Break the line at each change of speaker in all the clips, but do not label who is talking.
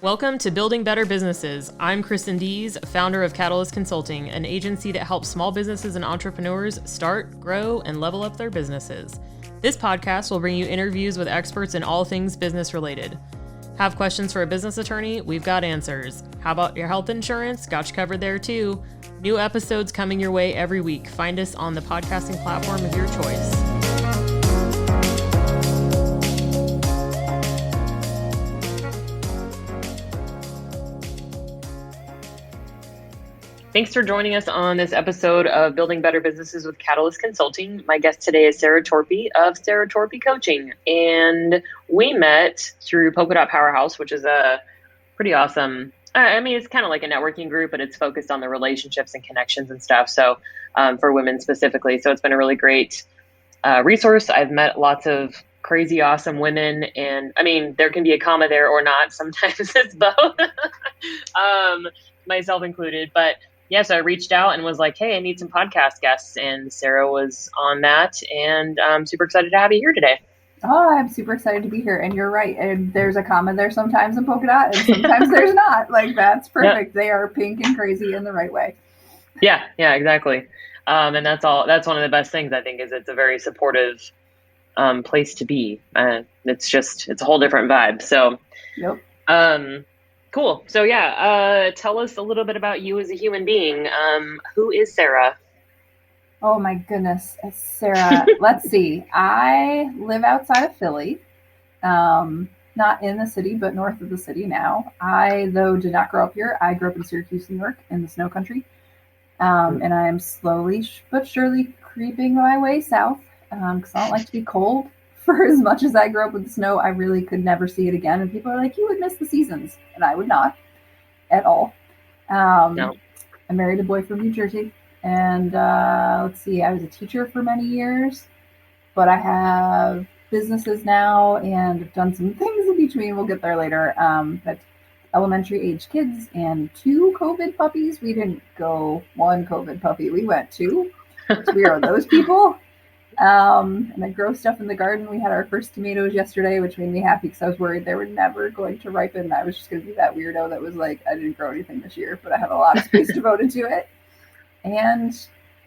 Welcome to Building Better Businesses. I'm Kristen Dees, founder of Catalyst Consulting, an agency that helps small businesses and entrepreneurs start, grow, and level up their businesses. This podcast will bring you interviews with experts in all things business related. Have questions for a business attorney? We've got answers. How about your health insurance? Got you covered there too. New episodes coming your way every week. Find us on the podcasting platform of your choice. Thanks for joining us on this episode of Building Better Businesses with Catalyst Consulting. My guest today is Sara Torpey of Sara Torpey Coaching. And we met through Polka Dot Powerhouse, which is a pretty awesome, it's kind of like a networking group, but it's focused on the relationships and connections and stuff. So for women specifically. So it's been a really great resource. I've met lots of crazy, awesome women. And there can be a comma there or not. Sometimes it's both, myself included. But yeah, so I reached out and was like, hey, I need some podcast guests. And Sara was on that. And I'm super excited to have you here today.
Oh, I'm super excited to be here. And you're right. And there's a comma there sometimes in polka dot and sometimes there's not. Like, that's perfect. Yep. They are pink and crazy in the right way.
Yeah, exactly. And that's one of the best things, I think, is it's a very supportive place to be. It's a whole different vibe. So,
yep.
Cool. So tell us a little bit about you as a human being. Who is Sara?
Oh my goodness, Sara. Let's see. I live outside of Philly, not in the city, but north of the city now. I, though, did not grow up here. I grew up in Syracuse, New York, in the snow country. And I am slowly but surely creeping my way south because I don't like to be cold. For as much as I grew up with the snow, I really could never see it again. And people are like, you would miss the seasons. And I would not at all.
No.
I married a boy from New Jersey. And let's see, I was a teacher for many years. But I have businesses now and have done some things in between. We'll get there later. But elementary age kids and 2 COVID puppies. We didn't go 1 COVID puppy. We went 2. So we are those people. And I grow stuff in the garden. We had our first tomatoes yesterday, which made me happy because I was worried they were never going to ripen. I was just going to be that weirdo that was like, I didn't grow anything this year, but I have a lot of space devoted to it. And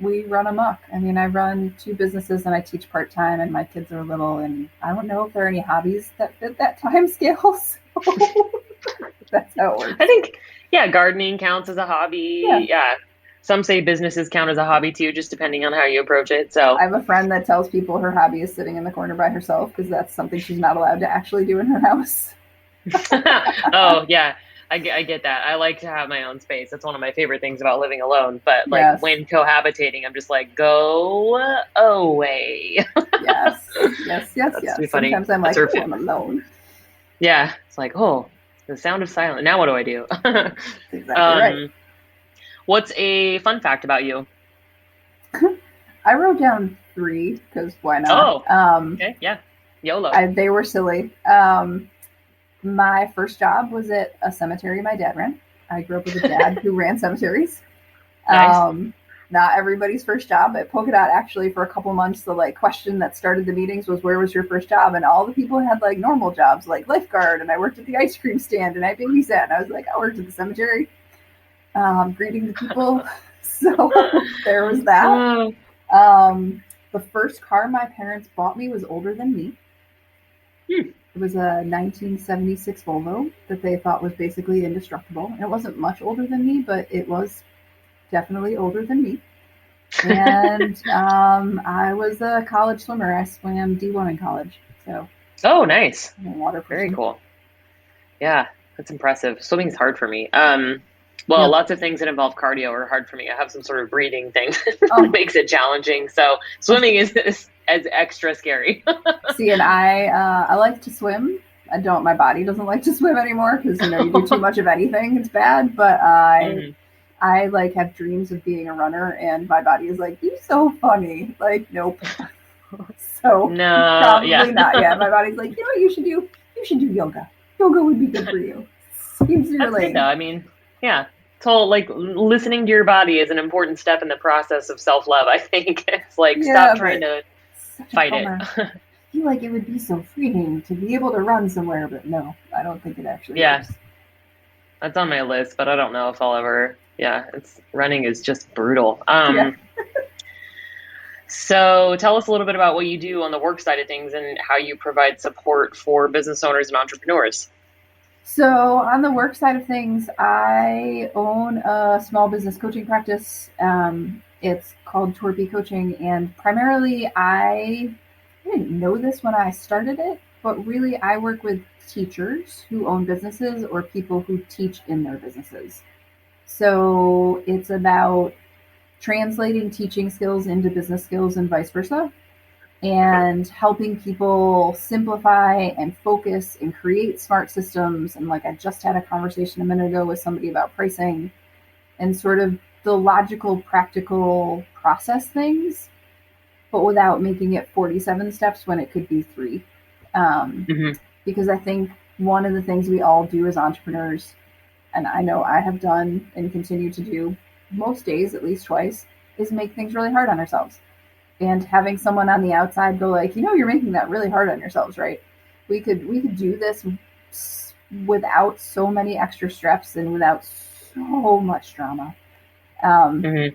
we run amok. I run 2 businesses and I teach part-time and my kids are little and I don't know if there are any hobbies that fit that time scale. So that's how it works.
I think, gardening counts as a hobby. Yeah. Some say businesses count as a hobby too, just depending on how you approach it. So
I have a friend that tells people her hobby is sitting in the corner by herself because that's something she's not allowed to actually do in her house.
Oh yeah, I get that. I like to have my own space. That's one of my favorite things about living alone. But when cohabitating, I'm just like, go away.
Yes.
Too funny.
Sometimes I'm like, I'm alone.
Yeah, it's like, the sound of silence. Now what do I do?
That's exactly right.
What's a fun fact about you?
I wrote down 3 because why not?
Okay, yeah. YOLO.
They were silly. My first job was at a cemetery my dad ran. I grew up with a dad who ran cemeteries.
Nice.
Not everybody's first job. At Polka Dot, actually, for a couple months, the question that started the meetings was, where was your first job? And all the people had normal jobs, like lifeguard, and I worked at the ice cream stand, and I babysat. And I was like, I worked at the cemetery. Greeting the people. So there was that. The first car my parents bought me was older than me. It was a 1976 Volvo that they thought was basically indestructible. And it wasn't much older than me, but it was definitely older than me. And I was a college swimmer. I swam D1 in college. So.
Oh, nice.
I'm a water person.
Very cool. Yeah, that's impressive. Swimming's hard for me. Lots of things that involve cardio are hard for me. I have some sort of breathing thing that makes it challenging. So swimming is as extra scary.
See, and I like to swim. My body doesn't like to swim anymore because, you do too much of anything. It's bad. But I have dreams of being a runner and my body is like, you're so funny. Like, nope. So
no,
probably not. Yeah. My body's like, what you should do? You should do yoga. Yoga would be good for you. Seems to relate.
Yeah. So listening to your body is an important step in the process of self-love. I think it's stop trying to fight it.
I feel like it would be so freeing to be able to run somewhere, but no, I don't think it actually works.
That's on my list, but I don't know if I'll ever. Yeah, it's running is just brutal.
Yeah.
So tell us a little bit about what you do on the work side of things and how you provide support for business owners and entrepreneurs.
So, on the work side of things, I own a small business coaching practice. It's called Torpey Coaching, and primarily I didn't know this when I started it, but really I work with teachers who own businesses or people who teach in their businesses. So, it's about translating teaching skills into business skills and vice versa, and helping people simplify and focus and create smart systems. And like I just had a conversation a minute ago with somebody about pricing and sort of the logical, practical process things, but without making it 47 steps when it could be 3.
Mm-hmm.
Because I think one of the things we all do as entrepreneurs, and I know I have done and continue to do most days, at least twice, is make things really hard on ourselves. And having someone on the outside go like, you're making that really hard on yourselves, right? We could do this without so many extra steps and without so much drama,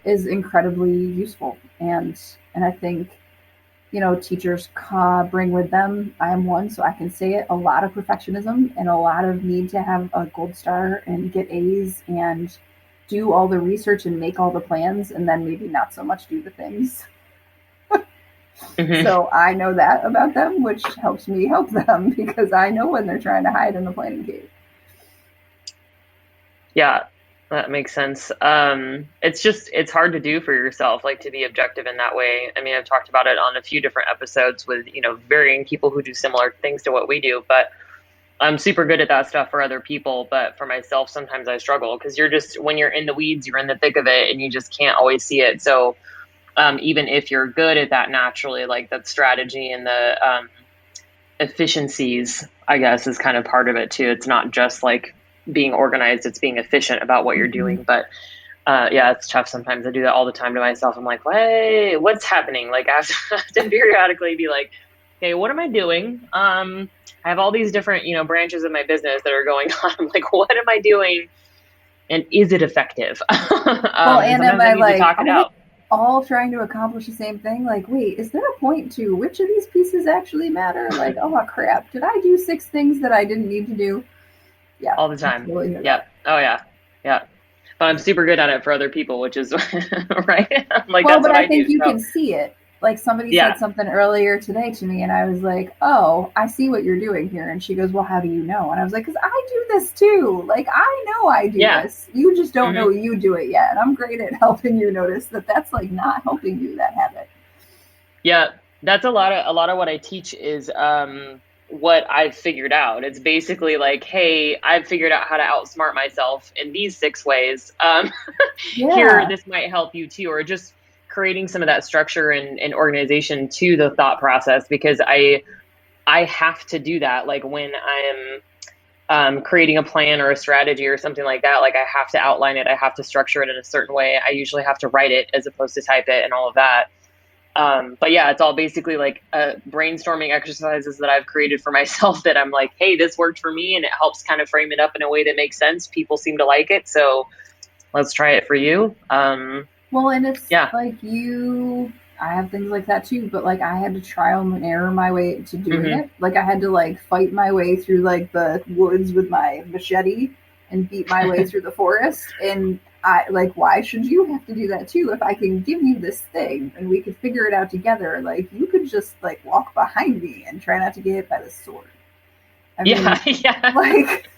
is incredibly useful. And I think, teachers bring with them, I am one, so I can say it, a lot of perfectionism and a lot of need to have a gold star and get A's and do all the research and make all the plans, and then maybe not so much do the things.
Mm-hmm.
So I know that about them, which helps me help them because I know when they're trying to hide in the planning cave.
Yeah, that makes sense. It's hard to do for yourself, like to be objective in that way. I mean, I've talked about it on a few different episodes with, varying people who do similar things to what we do, but I'm super good at that stuff for other people. But for myself, sometimes I struggle because when you're in the weeds, you're in the thick of it and you just can't always see it. So even if you're good at that naturally, like that strategy and the efficiencies, I guess, is kind of part of it too. It's not just like being organized, it's being efficient about what you're doing. But yeah, it's tough sometimes. I do that all the time to myself. I'm like, wait, what's happening? Like I have to periodically be like, okay, what am I doing? I have all these different, branches of my business that are going on. I'm like, what am I doing? And is it effective?
Well, and am I like,
talk it out.
All trying to accomplish the same thing? Like, wait, is there a point to which of these pieces actually matter? Like, oh crap, did I do 6 things that I didn't need to do? Yeah,
all the time. Yeah. Oh yeah. Yeah. But I'm super good at it for other people, which is right. Like,
well,
that's
but
what
I think
do,
you
so.
can see it. Like somebody said something earlier today to me, and I was like, "Oh, I see what you're doing here." And she goes, "Well, how do you know?" And I was like, "Because I do this too. Like I know I do this. You just don't know you do it yet." And I'm great at helping you notice that that's like not helping you, that habit.
Yeah, that's a lot of what I teach is what I've figured out. It's basically like, hey, I've figured out how to outsmart myself in these 6 ways. Here, this might help you too, or just creating some of that structure and organization to the thought process, because I have to do that. Like when I'm creating a plan or a strategy or something like that, like I have to outline it. I have to structure it in a certain way. I usually have to write it as opposed to type it and all of that. But yeah, it's all basically like brainstorming exercises that I've created for myself that I'm like, hey, this worked for me, and it helps kind of frame it up in a way that makes sense. People seem to like it, so let's try it for you.
Well, and it's like I have things like that too, but like I had to trial and error my way to doing it. Like I had to like fight my way through like the woods with my machete and beat my way through the forest. And I like, why should you have to do that too? If I can give you this thing and we could figure it out together, like you could just like walk behind me and try not to get hit by the sword. I mean, like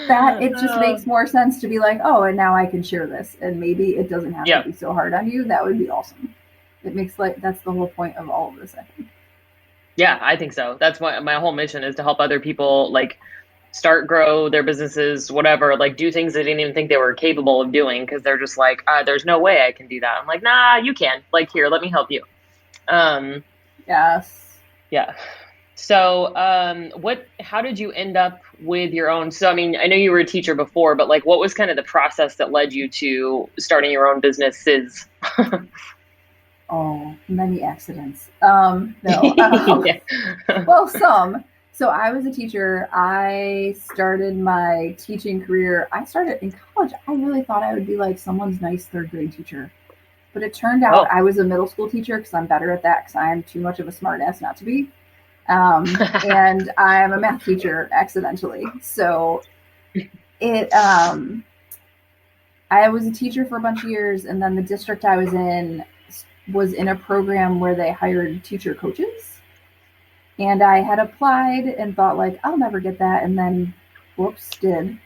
that, it just makes more sense to be like, oh, and now I can share this, and maybe it doesn't have to be so hard on you. That would be awesome. It makes like, that's the whole point of all of this, I think.
Yeah, I think so. That's what my whole mission is, to help other people like start, grow their businesses, whatever, like do things they didn't even think they were capable of doing, because they're just like, there's no way I can do that. I'm like, nah, you can. Like, here, let me help you.
Yes.
Yeah. So, how did you end up with your own? So, I mean, I know you were a teacher before, but like, what was kind of the process that led you to starting your own businesses?
Oh, many accidents. No. Well, some. So I was a teacher. I started my teaching career. I started in college. I really thought I would be like someone's nice third grade teacher. But it turned out
Oh.
I was a middle school teacher because I'm better at that because I am too much of a smart ass not to be. And I'm a math teacher accidentally. So it, I was a teacher for a bunch of years, and then the district I was in a program where they hired teacher coaches. And I had applied and thought like, I'll never get that. And then whoops, did.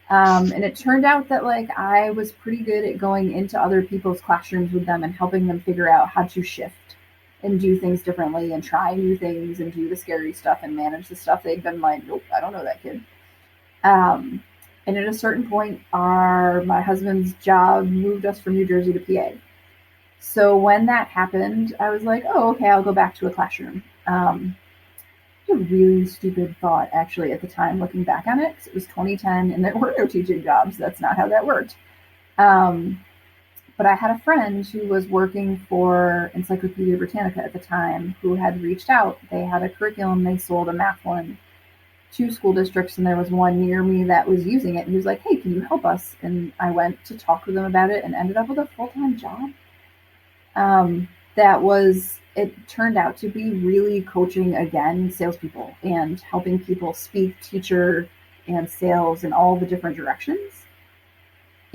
And it turned out that like I was pretty good at going into other people's classrooms with them and helping them figure out how to shift and do things differently and try new things and do the scary stuff and manage the stuff they'd been like, nope, I don't know that kid. And at a certain point, my husband's job moved us from New Jersey to PA. So when that happened, I was like, oh, okay, I'll go back to a classroom. A really stupid thought, actually, at the time, looking back on it. It was 2010, and there were no teaching jobs. That's not how that worked. But I had a friend who was working for Encyclopedia Britannica at the time who had reached out. They had a curriculum. They sold a math one to school districts, and there was one near me that was using it. And he was like, hey, can you help us? And I went to talk with them about it and ended up with a full-time job. It turned out to be really coaching, again, salespeople and helping people speak, teacher, and sales in all the different directions.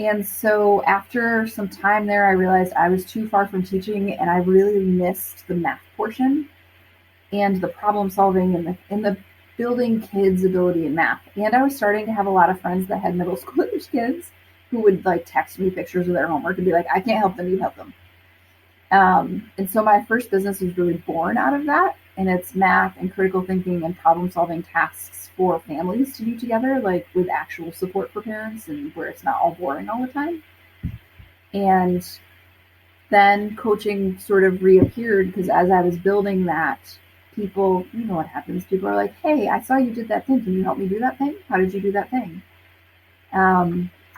And so after some time there, I realized I was too far from teaching and I really missed the math portion and the problem solving and the building kids' ability in math. And I was starting to have a lot of friends that had middle schoolers kids who would like text me pictures of their homework and be like, I can't help them, you help them. And so my first business was really born out of that. And it's math and critical thinking and problem solving tasks for families to do together, like with actual support for parents and where it's not all boring all the time. And then coaching sort of reappeared because as I was building that, people, you know what happens, people are like, hey, I saw you did that thing. Can you help me do that thing? How did you do that thing?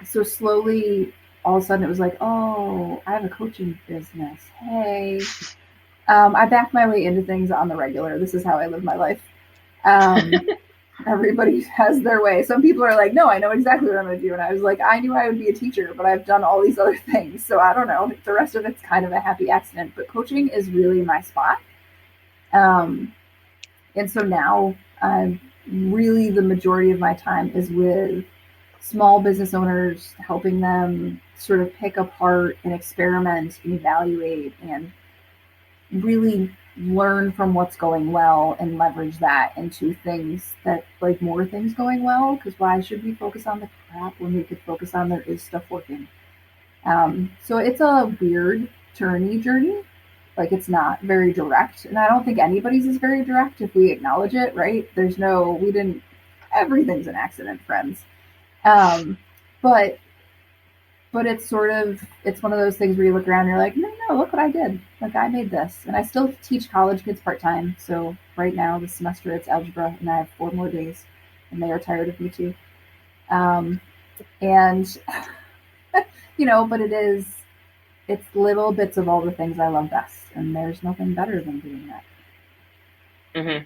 So slowly, all of a sudden it was like, oh, I have a coaching business. Hey. I back my way into things on the regular. This is how I live my life. Everybody has their way. Some people are like, no, I know exactly what I'm going to do. And I was like, I knew I would be a teacher, but I've done all these other things. So I don't know. The rest of it's kind of a happy accident. But coaching is really my spot. And so now really the majority of my time is with small business owners, helping them sort of pick apart and experiment and evaluate and really learn from what's going well and leverage that into things that like more things going well. Because why should we focus on the crap when we could focus on there is stuff working? So it's a weird turny journey. Like it's not very direct. And I don't think anybody's is very direct if we acknowledge it, right? Everything's an accident, friends. But it's one of those things where you look around and you're like, no, look what I did. Like I made this. And I still teach college kids part-time. So right now this semester it's algebra and I have 4 more days and they are tired of me too. And but it's little bits of all the things I love best. And there's nothing better than doing that.
Mm-hmm.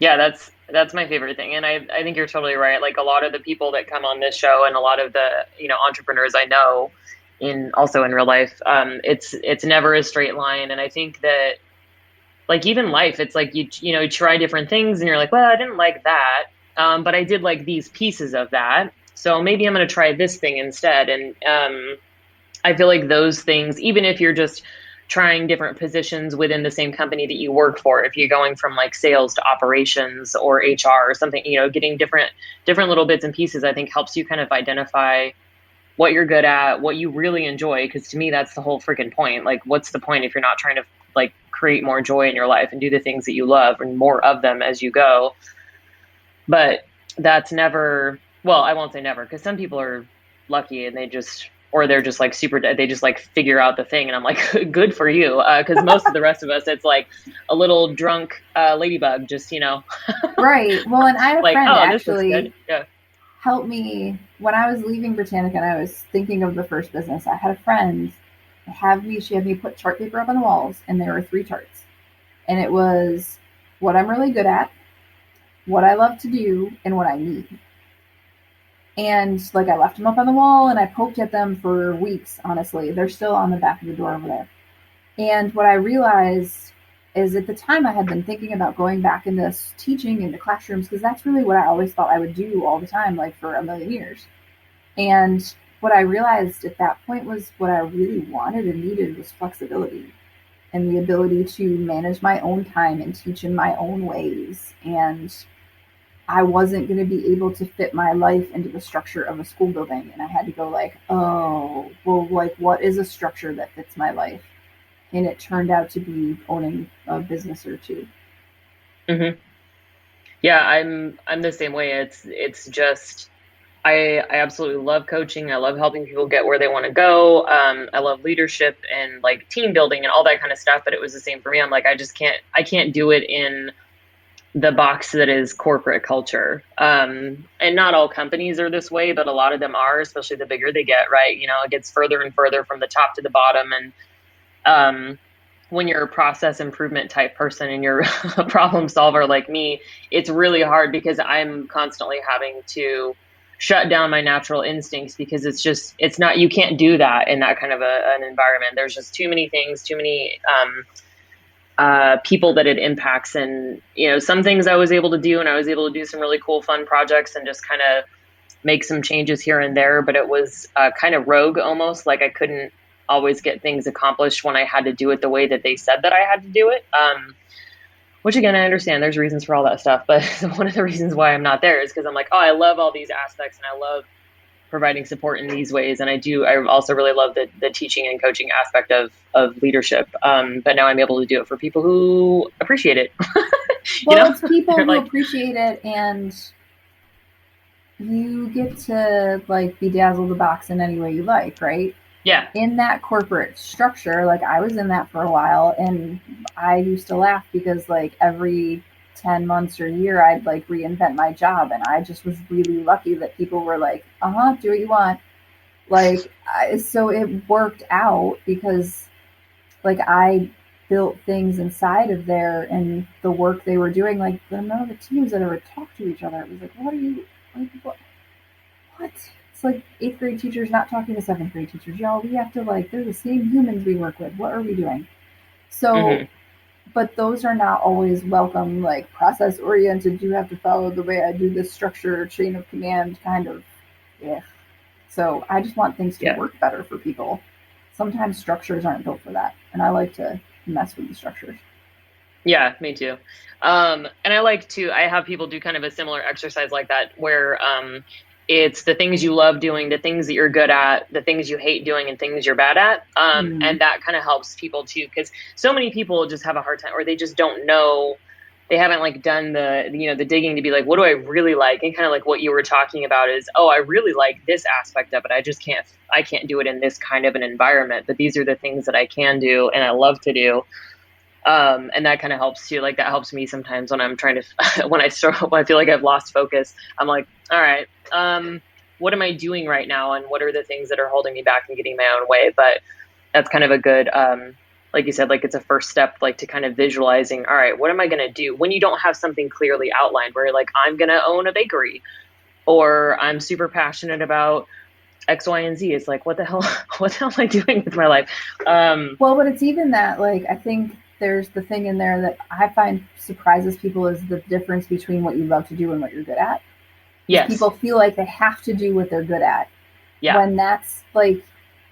Yeah, that's my favorite thing. And I think you're totally right. Like a lot of the people that come on this show and a lot of the, entrepreneurs I know also in real life, it's never a straight line. And I think that like even life, it's like you try different things and you're like, well, I didn't like that. But I did like these pieces of that. So maybe I'm going to try this thing instead. And I feel like those things, even if you're just trying different positions within the same company that you work for, if you're going from like sales to operations or HR or something, getting different little bits and pieces, I think helps you kind of identify what you're good at, what you really enjoy. Because to me, that's the whole freaking point. Like, what's the point if you're not trying to like create more joy in your life and do the things that you love and more of them as you go? But that's never, well, I won't say never, because some people are lucky and they're just like they just like figure out the thing. And I'm like, good for you. Because most of the rest of us, it's like a little drunk ladybug, just,
Right. Well, and I had a
like,
friend
oh,
actually
yeah.
help me when I was leaving Britannica and I was thinking of the first business. I had a friend she had me put chart paper up on the walls and there were 3 charts. And it was what I'm really good at, what I love to do and what I need. And like I left them up on the wall and I poked at them for weeks, honestly. They're still on the back of the door over there. And what I realized is at the time I had been thinking about going back into teaching into classrooms because that's really what I always thought I would do all the time, like for a million years. And what I realized at that point was what I really wanted and needed was flexibility and the ability to manage my own time and teach in my own ways. And I wasn't going to be able to fit my life into the structure of a school building. And I had to go like, oh, well, like what is a structure that fits my life? And it turned out to be owning a business or two.
Hmm. Yeah, I'm the same way. It's just I absolutely love coaching. I love helping people get where they want to go. I love leadership and like team building and all that kind of stuff. But it was the same for me. I'm like, I can't do it in the box that is corporate culture. And not all companies are this way, but a lot of them are, especially the bigger they get, right? You know, it gets further and further from the top to the bottom. And when you're a process improvement type person and you're a problem solver like me, it's really hard because I'm constantly having to shut down my natural instincts because it's not, you can't do that in that kind of an environment. There's just too many things, too many people that it impacts. And, you know, some things I was able to do, and I was able to do some really cool, fun projects and just kind of make some changes here and there, but it was kind of rogue almost. Like I couldn't always get things accomplished when I had to do it the way that they said that I had to do it. Which again, I understand there's reasons for all that stuff, but one of the reasons why I'm not there is because I'm like, oh, I love all these aspects and I love providing support in these ways. And I also really love the teaching and coaching aspect of leadership. But now I'm able to do it for people who appreciate it. You
Well,
know,
it's people
they're
who
like,
appreciate it, and you get to like bedazzle the box in any way you like, right?
yeah,
In that corporate structure, like I was in that for a while, and I used to laugh because like every 10 months or a year I'd like reinvent my job, and I just was really lucky that people were like, uh-huh, do what you want. Like so it worked out because like I built things inside of there and the work they were doing, like none of the teams that ever talked to each other. It was like, what are you like what? It's like eighth grade teachers not talking to seventh grade teachers. Y'all, we have to like, they're the same humans we work with. What are we doing? So,
mm-hmm,
but those are not always welcome, like process oriented. You have to follow the way I do this structure, chain of command kind of. Yeah. So I just want things to
yeah.
work better for people. Sometimes structures aren't built for that. And I like to mess with the structures.
Yeah, me too. And I have people do kind of a similar exercise like that where it's the things you love doing, the things that you're good at, the things you hate doing, and things you're bad at.
Mm.
And that kind of helps people too, because so many people just have a hard time or they just don't know. They haven't like done the digging to be like, what do I really like? And kind of like what you were talking about is, oh, I really like this aspect of it. I can't do it in this kind of an environment, but these are the things that I can do and I love to do. And that kind of helps too. Like that helps me sometimes when I'm trying to, when I feel like I've lost focus, I'm like, all right, what am I doing right now? And what are the things that are holding me back and getting in my own way? But that's kind of a good, like you said, like it's a first step, like to kind of visualizing, all right, what am I going to do when you don't have something clearly outlined where you're like, I'm going to own a bakery or I'm super passionate about X, Y, and Z. It's like, what the hell, what the hell am I doing with my life?
Well, but it's even that, like, I think there's the thing in there that I find surprises people is the difference between what you love to do and what you're good at. Because
Yes.
people feel like they have to do what they're good at
Yeah.
when that's like,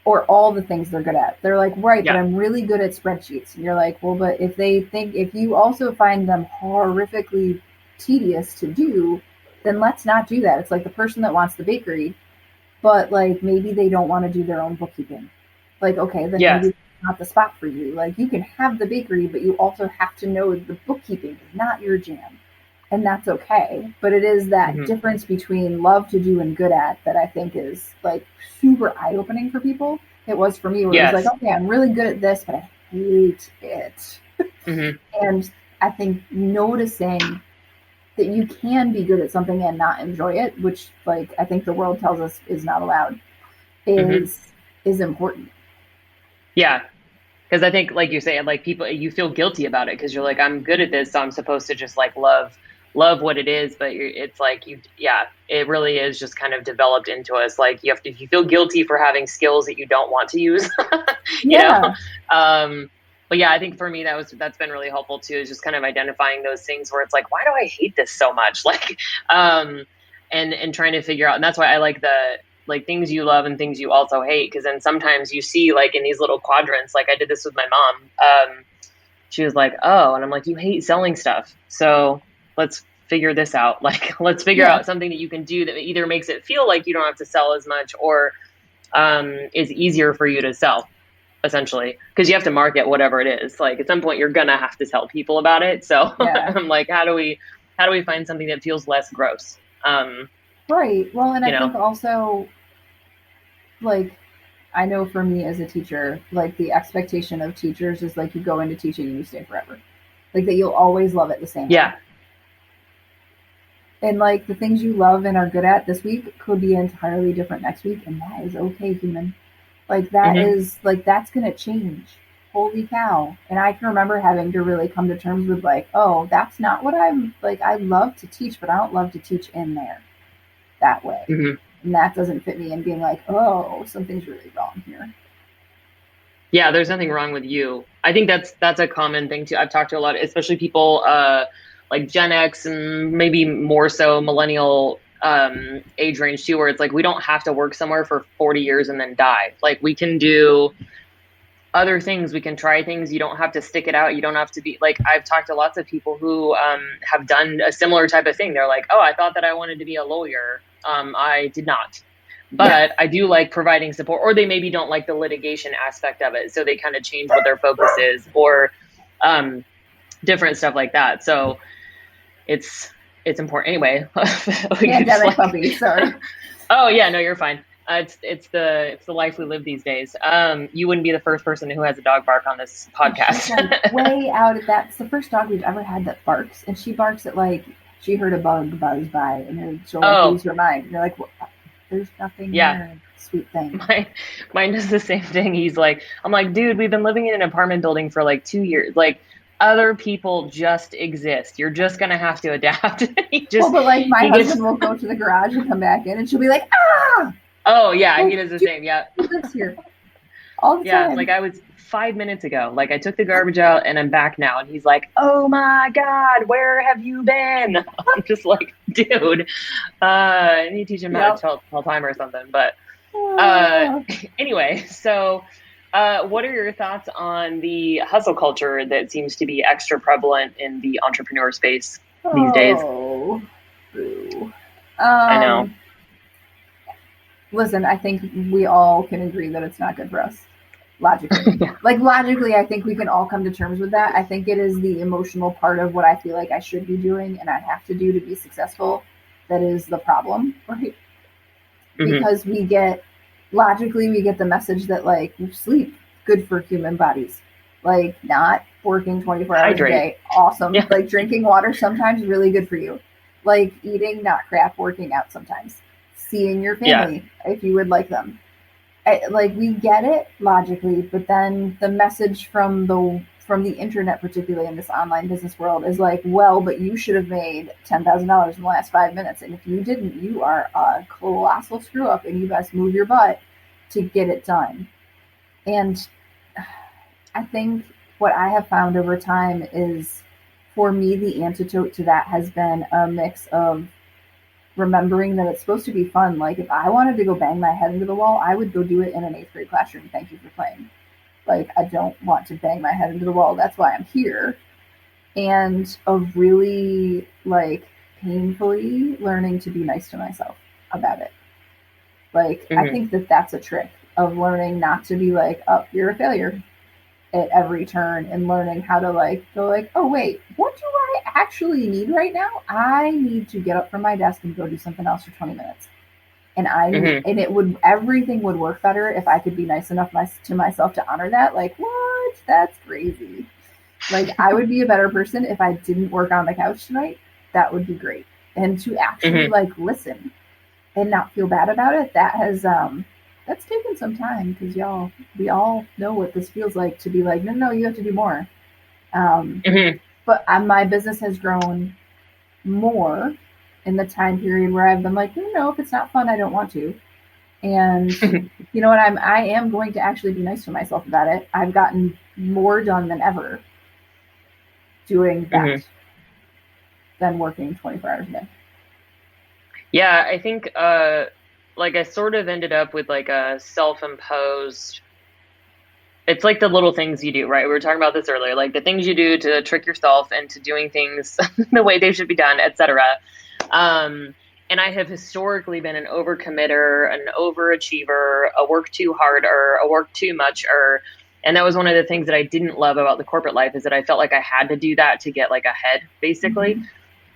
or all the things they're good at. They're like, right, but
Yeah.
I'm really good at spreadsheets. And you're like, well, but if you also find them horrifically tedious to do, then let's not do that. It's like the person that wants the bakery, but like maybe they don't want to do their own bookkeeping. Like, okay, then maybe
Yes.
it's not the spot for you. Like, you can have the bakery, but you also have to know the bookkeeping is not your jam. And that's okay. But it is that
Hmm.
difference between love to do and good at that I think is like super eye opening for people. It was for me where it was like,
Yes.
okay, I'm really good at this, but I hate it.
Hmm.
And I think noticing that you can be good at something and not enjoy it, which like I think the world tells us is not allowed,
Hmm.
is is important.
Yeah. Because I think, like you say, like people, you feel guilty about it because you're like, I'm good at this, so I'm supposed to just like love. love what it is, but it's like it really is just kind of developed into us. Like if you feel guilty for having skills that you don't want to use, you know.
Yeah.
But yeah, I think for me that's been really helpful too, is just kind of identifying those things where it's like, why do I hate this so much? Like, and trying to figure out, and that's why I like the like things you love and things you also hate, because then sometimes you see like in these little quadrants, like I did this with my mom. She was like, oh, and I'm like, you hate selling stuff, so let's figure this out. Like, let's figure
Yeah.
out something that you can do that either makes it feel like you don't have to sell as much, or is easier for you to sell, essentially, because you have to market whatever it is. Like at some point you're gonna have to tell people about it. So
Yeah.
I'm like, how do we find something that feels less gross?
Right. Well, and
You
I
know,
think also, like, I know for me as a teacher, like the expectation of teachers is like you go into teaching and you stay forever. Like that you'll always love it the same way.
yeah.
And like the things you love and are good at this week could be entirely different next week, and that is okay, human. Like that
Mm-hmm.
is like that's gonna change. Holy cow. And I can remember having to really come to terms with like, oh, that's not what I'm like. I love to teach, but I don't love to teach in there that way.
Mm-hmm.
And that doesn't fit me, and being like, oh, something's really wrong here.
Yeah, there's nothing wrong with you. I think that's a common thing too. I've talked to a lot, especially people like Gen X and maybe more so millennial age range too, where it's like we don't have to work somewhere for 40 years and then die. Like we can do other things, we can try things. You don't have to stick it out. You don't have to be like, I've talked to lots of people who have done a similar type of thing. They're like, oh, I thought that I wanted to be a lawyer. I did not. But
Yeah.
I do like providing support, or they maybe don't like the litigation aspect of it. So they kind of change what their focus is, or different stuff like that. So it's important. Anyway,
Pandemic puppy, sorry.
Oh yeah, no, you're fine. It's the life we live these days. You wouldn't be the first person who has a dog bark on this podcast.
She's like way out at that. It's the first dog we've ever had that barks, and she barks at like she heard a bug buzz by, and she'll like lose her mind. And you're like, well, there's nothing there, sweet thing.
Mine does the same thing. He's like, I'm like, dude, we've been living in an apartment building for like 2 years. Like, other people just exist. You're just gonna have to adapt.
But like my husband will go to the garage and come back in, and she'll be like, ah.
Oh yeah, he does the same. Yeah,
he lives here all the time.
Like I was 5 minutes ago. Like I took the garbage out and I'm back now. And he's like, oh my God, where have you been? I'm just like, dude, I need to teach him how to tell time or something. But anyway, so what are your thoughts on the hustle culture that seems to be extra prevalent in the entrepreneur space these days?
Boo.
I know.
Listen, I think we all can agree that it's not good for us. Logically.
Yeah.
Like logically, I think we can all come to terms with that. I think it is the emotional part of what I feel like I should be doing and I have to do to be successful that is the problem, right? Mm-hmm. Because we get the message that like sleep, good for human bodies. Like not working 24 hours a day, awesome. Yeah. Like drinking water sometimes really good for you. Like eating not crap, working out sometimes. Seeing your family if you would like them. Like we get it logically, but then the message from the internet, particularly in this online business world, is like, well, but you should have made $10,000 in the last 5 minutes, and if you didn't, you are a colossal screw up, and you best move your butt to get it done. And I think what I have found over time is, for me, the antidote to that has been a mix of remembering that it's supposed to be fun. Like if I wanted to go bang my head into the wall, I would go do it in an 8th grade classroom. Thank you for playing. Like I don't want to bang my head into the wall. That's why I'm here. And of really like painfully learning to be nice to myself about it. Like I think that that's a trick of learning not to be like, oh, you're a failure at every turn, and learning how to like go like, oh wait, what do I actually need right now? I need to get up from my desk and go do something else for 20 minutes. And everything would work better if I could be nice enough to myself to honor that. Like, what? That's crazy. Like I would be a better person if I didn't work on the couch tonight. That would be great. And to actually like listen and not feel bad about it, that has that's taken some time, because we all know what this feels like to be like, no, you have to do more. But my business has grown more in the time period where I've been like, no, if it's not fun, I don't want to. And you know what? I am going to actually be nice to myself about it. I've gotten more done than ever doing that than working 24 hours a day.
Yeah, I think like I sort of ended up with like a self-imposed, it's like the little things you do, right? We were talking about this earlier, like the things you do to trick yourself into doing things the way they should be done, etc. And I have historically been an overcommitter, an overachiever, a work too hard or a work too much or and that was one of the things that I didn't love about the corporate life is that I felt like I had to do that to get like ahead, basically.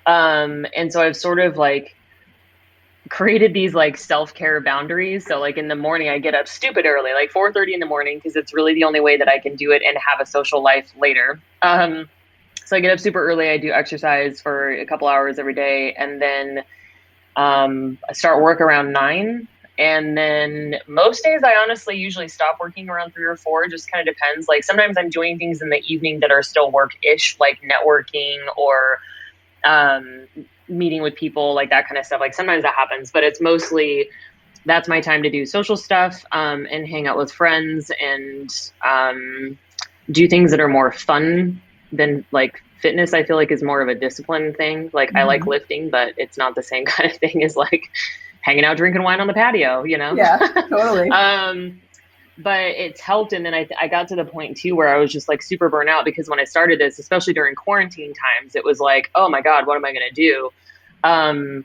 And so I've sort of like created these like self-care boundaries. So like in the morning I get up stupid early, like 4:30 in the morning, because it's really the only way that I can do it and have a social life later. So I get up super early, I do exercise for a couple hours every day, and then I start work around 9. And then most days I honestly usually stop working around 3 or 4. Just kind of depends. Like sometimes I'm doing things in the evening that are still work-ish, like networking or meeting with people, like that kind of stuff. Like sometimes that happens, but it's mostly that's my time to do social stuff and hang out with friends and do things that are more fun than like fitness. I feel like is more of a discipline thing. Like I like lifting, but it's not the same kind of thing as like hanging out drinking wine on the patio, you know?
Yeah, totally.
But it's helped. And then I got to the point too where I was just like super burnt out, because when I started this, especially during quarantine times, it was like, oh my God, what am I going to do? And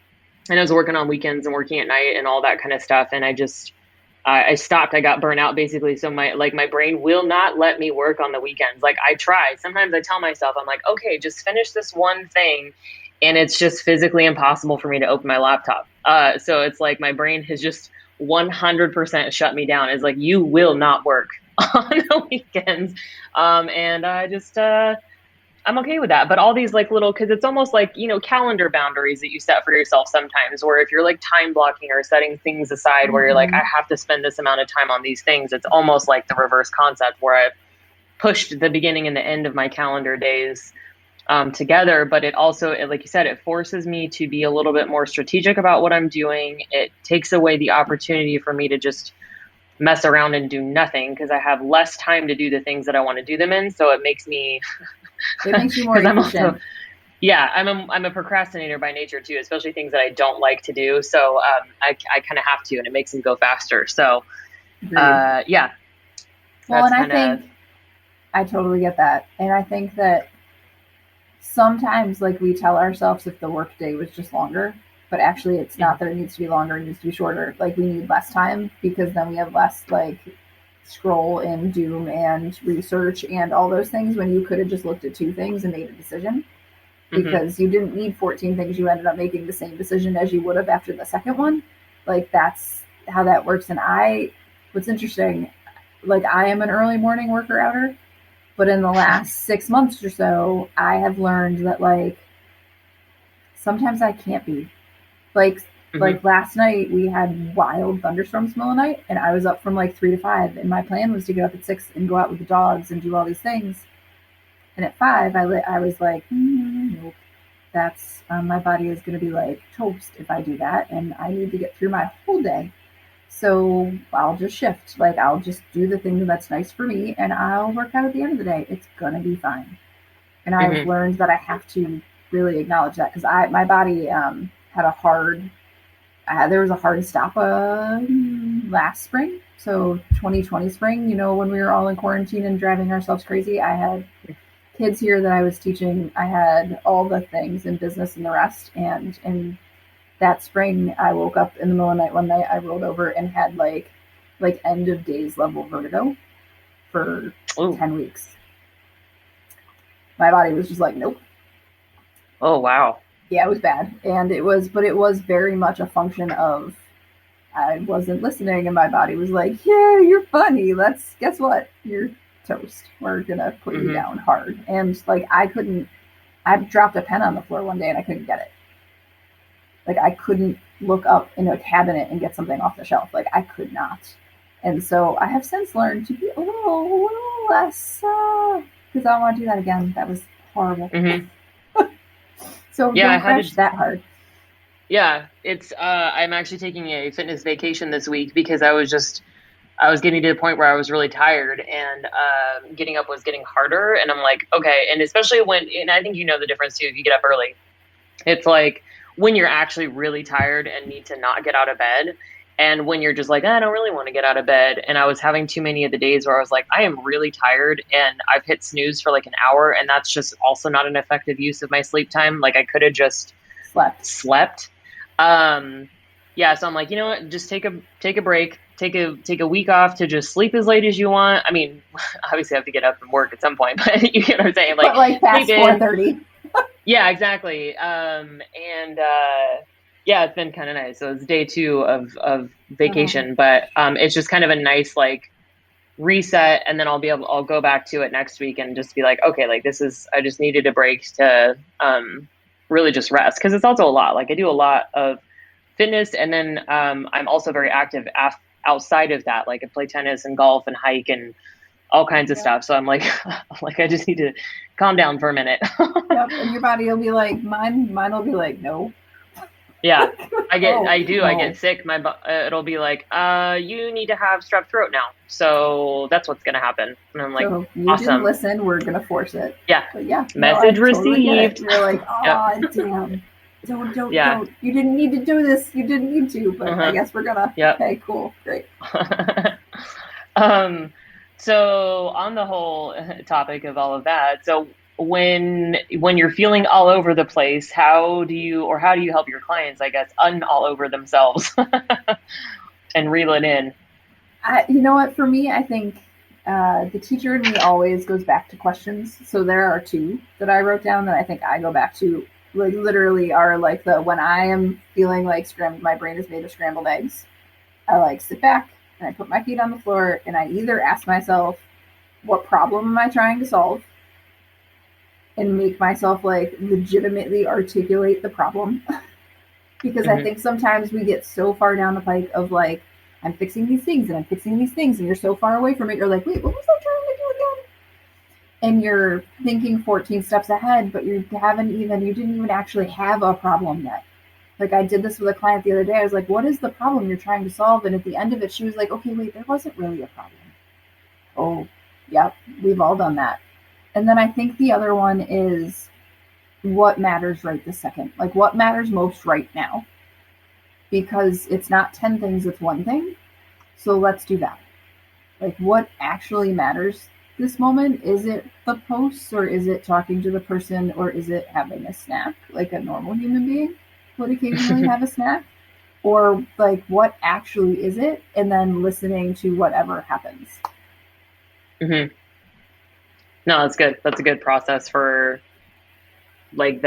I was working on weekends and working at night and all that kind of stuff. And I stopped. I got burnt out basically. So my brain will not let me work on the weekends. Like I try. Sometimes I tell myself, I'm like, okay, just finish this one thing. And it's just physically impossible for me to open my laptop. So it's like my brain has just 100% shut me down. It's like, you will not work on the weekends. And I just, I'm okay with that. But all these like little, cause it's almost like, you know, calendar boundaries that you set for yourself sometimes, where if you're like time blocking or setting things aside where you're like, I have to spend this amount of time on these things, it's almost like the reverse concept where I've pushed the beginning and the end of my calendar days together. But it also, like you said, it forces me to be a little bit more strategic about what I'm doing. It takes away the opportunity for me to just mess around and do nothing, because I have less time to do the things that I want to do them in. So it makes me
It makes you more efficient.
I'm a procrastinator by nature too, especially things that I don't like to do. So I kind of have to, and it makes them go faster. So yeah.
Well, and I think I totally get that. And I think that sometimes like we tell ourselves if the work day was just longer, but actually it's not that it needs to be longer, it needs to be shorter. Like we need less time, because then we have less like scroll and doom and research and all those things, when you could have just looked at 2 things and made a decision, because you didn't need 14 things. You ended up making the same decision as you would have after the second one. Like that's how that works. And what's interesting, like I am an early morning worker outer, but in the last 6 months or so, I have learned that like sometimes I can't be. Like last night we had wild thunderstorms in the middle of the night, and I was up from like 3 to 5, and my plan was to get up at 6 and go out with the dogs and do all these things. And at 5, I was like, nope, that's my body is going to be like toast if I do that, and I need to get through my whole day. So I'll just shift. Like I'll just do the thing that's nice for me, and I'll work out at the end of the day. It's gonna be fine. And I've learned that I have to really acknowledge that, because my body had a hard. There was a hard stop last spring. So 2020 spring, you know, when we were all in quarantine and driving ourselves crazy. I had kids here that I was teaching. I had all the things in business and the rest, and that spring, I woke up in the middle of the night one night. I rolled over and had like end of days level vertigo for 10 weeks. My body was just like, nope.
Oh, wow.
Yeah, it was bad. And it was very much a function of I wasn't listening, and my body was like, yeah, you're funny. Guess what? You're toast. We're going to put you down hard. And like, I dropped a pen on the floor one day and I couldn't get it. Like I couldn't look up in a cabinet and get something off the shelf. Like I could not. And so I have since learned to be a little less, because I don't want to do that again. That was horrible. So
Yeah, I
don't
had
crash
to.
that hard.
Yeah, it's I'm actually taking a fitness vacation this week because I was getting to the point where I was really tired and getting up was getting harder. And I'm like, okay. And especially when, and I think you know the difference too, if you get up early, it's like when you're actually really tired and need to not get out of bed. And when you're just like, I don't really want to get out of bed. And I was having too many of the days where I was like, I am really tired and I've hit snooze for like an hour. And that's just also not an effective use of my sleep time. Like I could have just slept. Um, yeah, so I'm like, you know what? Just take a break, take a week off to just sleep as late as you want. I mean, obviously I have to get up and work at some point, but you get what I'm saying? Like
But like
sleep
past
in.
4:30.
Yeah, exactly. And yeah, it's been kind of nice. So it's day 2 of vacation, but it's just kind of a nice like reset, and then I'll go back to it next week and just be like, okay, like this is I just needed a break to really just rest because it's also a lot. Like I do a lot of fitness, and then I'm also very active outside of that. Like I play tennis and golf and hike and all kinds of
Yep.
stuff. So I'm like, like I just need to calm down for a minute.
Yep. And your body will be like, mine will be like, no.
Yeah,
Oh,
I do. I
no.
get sick. It'll be like, you need to have strep throat now. So that's what's going to happen. And I'm like,
So you didn't
awesome.
listen, we're gonna force it.
Yeah.
But yeah, no, I
Message
totally get it.
received.
You're like,
Yep.
oh damn.
Yeah.
Don't. You didn't need to do this. You didn't need to, but I
Uh-huh.
guess we're gonna.
Yep.
Okay, cool. Great.
um, so on the whole topic of all of that, so when you're feeling all over the place, how do you help your clients, I guess, all over themselves and reel it in?
You know what? For me, I think the teacher in me always goes back to questions. So there are 2 that I wrote down that I think I go back to. Like literally are like the when I am feeling like my brain is made of scrambled eggs. I like sit back and I put my feet on the floor and I either ask myself, what problem am I trying to solve? And make myself like legitimately articulate the problem. Because I
Hmm.
think sometimes we get so far down the pike of like, I'm fixing these things and I'm fixing these things, and you're so far away from it, you're like, wait, what was I trying to do again? And you're thinking 14 steps ahead, but you didn't even actually have a problem yet. Like I did this with a client the other day. I was like, what is the problem you're trying to solve? And at the end of it, she was like, okay, wait, there wasn't really a problem. Oh, yep, we've all done that. And then I think the other one is what matters right this second. Like what matters most right now. Because it's not 10 things, it's one thing. So let's do that. Like what actually matters this moment? Is it the posts, or is it talking to the person, or is it having a snack like a normal human being would occasionally have a snack? Or like what actually is it? And then listening to whatever happens.
Hmm. No, that's good. That's a good process for like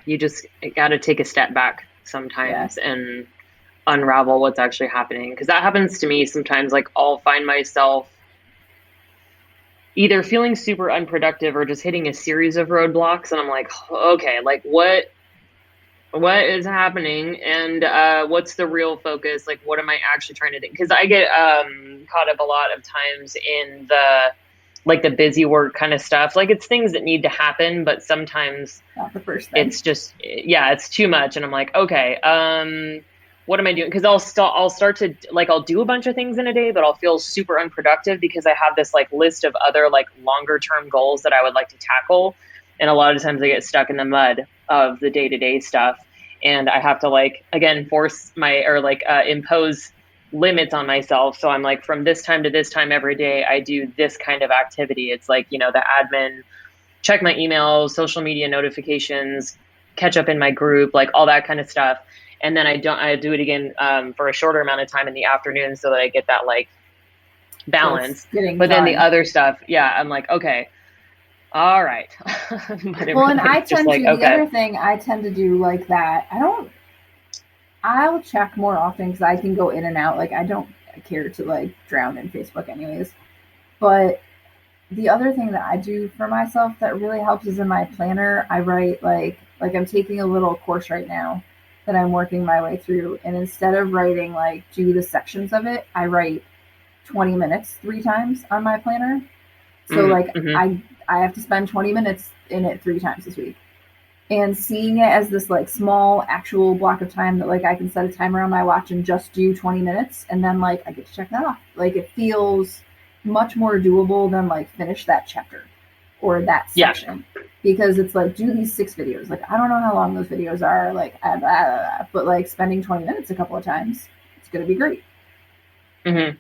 you just got to take a step back
Yeah.
sometimes and unravel what's actually happening. Because that happens to me sometimes. Like I'll find myself either feeling super unproductive or just hitting a series of roadblocks. And I'm like, okay, like what is happening and what's the real focus, like what am I actually trying to do, because I get caught up a lot of times in the busy work kind of stuff, like it's things that need to happen, but sometimes
Not the first thing.
it's just it's too much, and I'm like, okay, what am I doing? Because I'll start to like I'll do a bunch of things in a day, but I'll feel super unproductive because I have this like list of other like longer term goals that I would like to tackle, and a lot of times I get stuck in the mud of the day-to-day stuff, and I have to like again impose limits on myself. So I'm like, from this time to this time every day I do this kind of activity. It's like, the admin, check my emails, social media notifications, catch up in my group, like all that kind of stuff. And then I do it again for a shorter amount of time in the afternoon so that I get that like
So it's
balance.
getting
But then the
done.
other stuff, I'm like, okay, all right. But
Well, and I
it's just
tend
like,
to, the
okay.
other thing I tend to do like that, I'll check more often because I can go in and out. Like I don't care to like drown in Facebook anyways. But the other thing that I do for myself that really helps is in my planner, I write like I'm taking a little course right now that I'm working my way through. And instead of writing like do the sections of it, I write 20 minutes 3 times on my planner. So like
Mm-hmm.
I have to spend 20 minutes in it 3 times this week. And seeing it as this like small actual block of time that like I can set a timer on my watch and just do 20 minutes and then like I get to check that off. Like it feels much more doable than like finish that chapter or that section. Because it's like do these 6 videos. Like I don't know how long those videos are, like but like spending 20 minutes a couple of times, it's gonna be great.
Mm-hmm.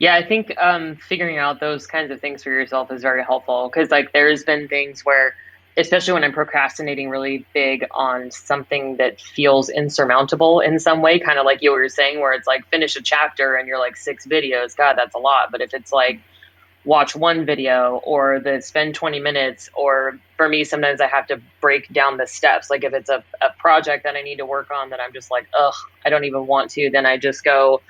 Yeah, I think figuring out those kinds of things for yourself is very helpful because like there's been things where, especially when I'm procrastinating really big on something that feels insurmountable in some way, kind of like you were saying, where it's like finish a chapter and you're like 6 videos, God, that's a lot. But if it's like watch one video or spend 20 minutes, or for me, sometimes I have to break down the steps. Like if it's a project that I need to work on that I'm just like, ugh, I don't even want to, then I just go,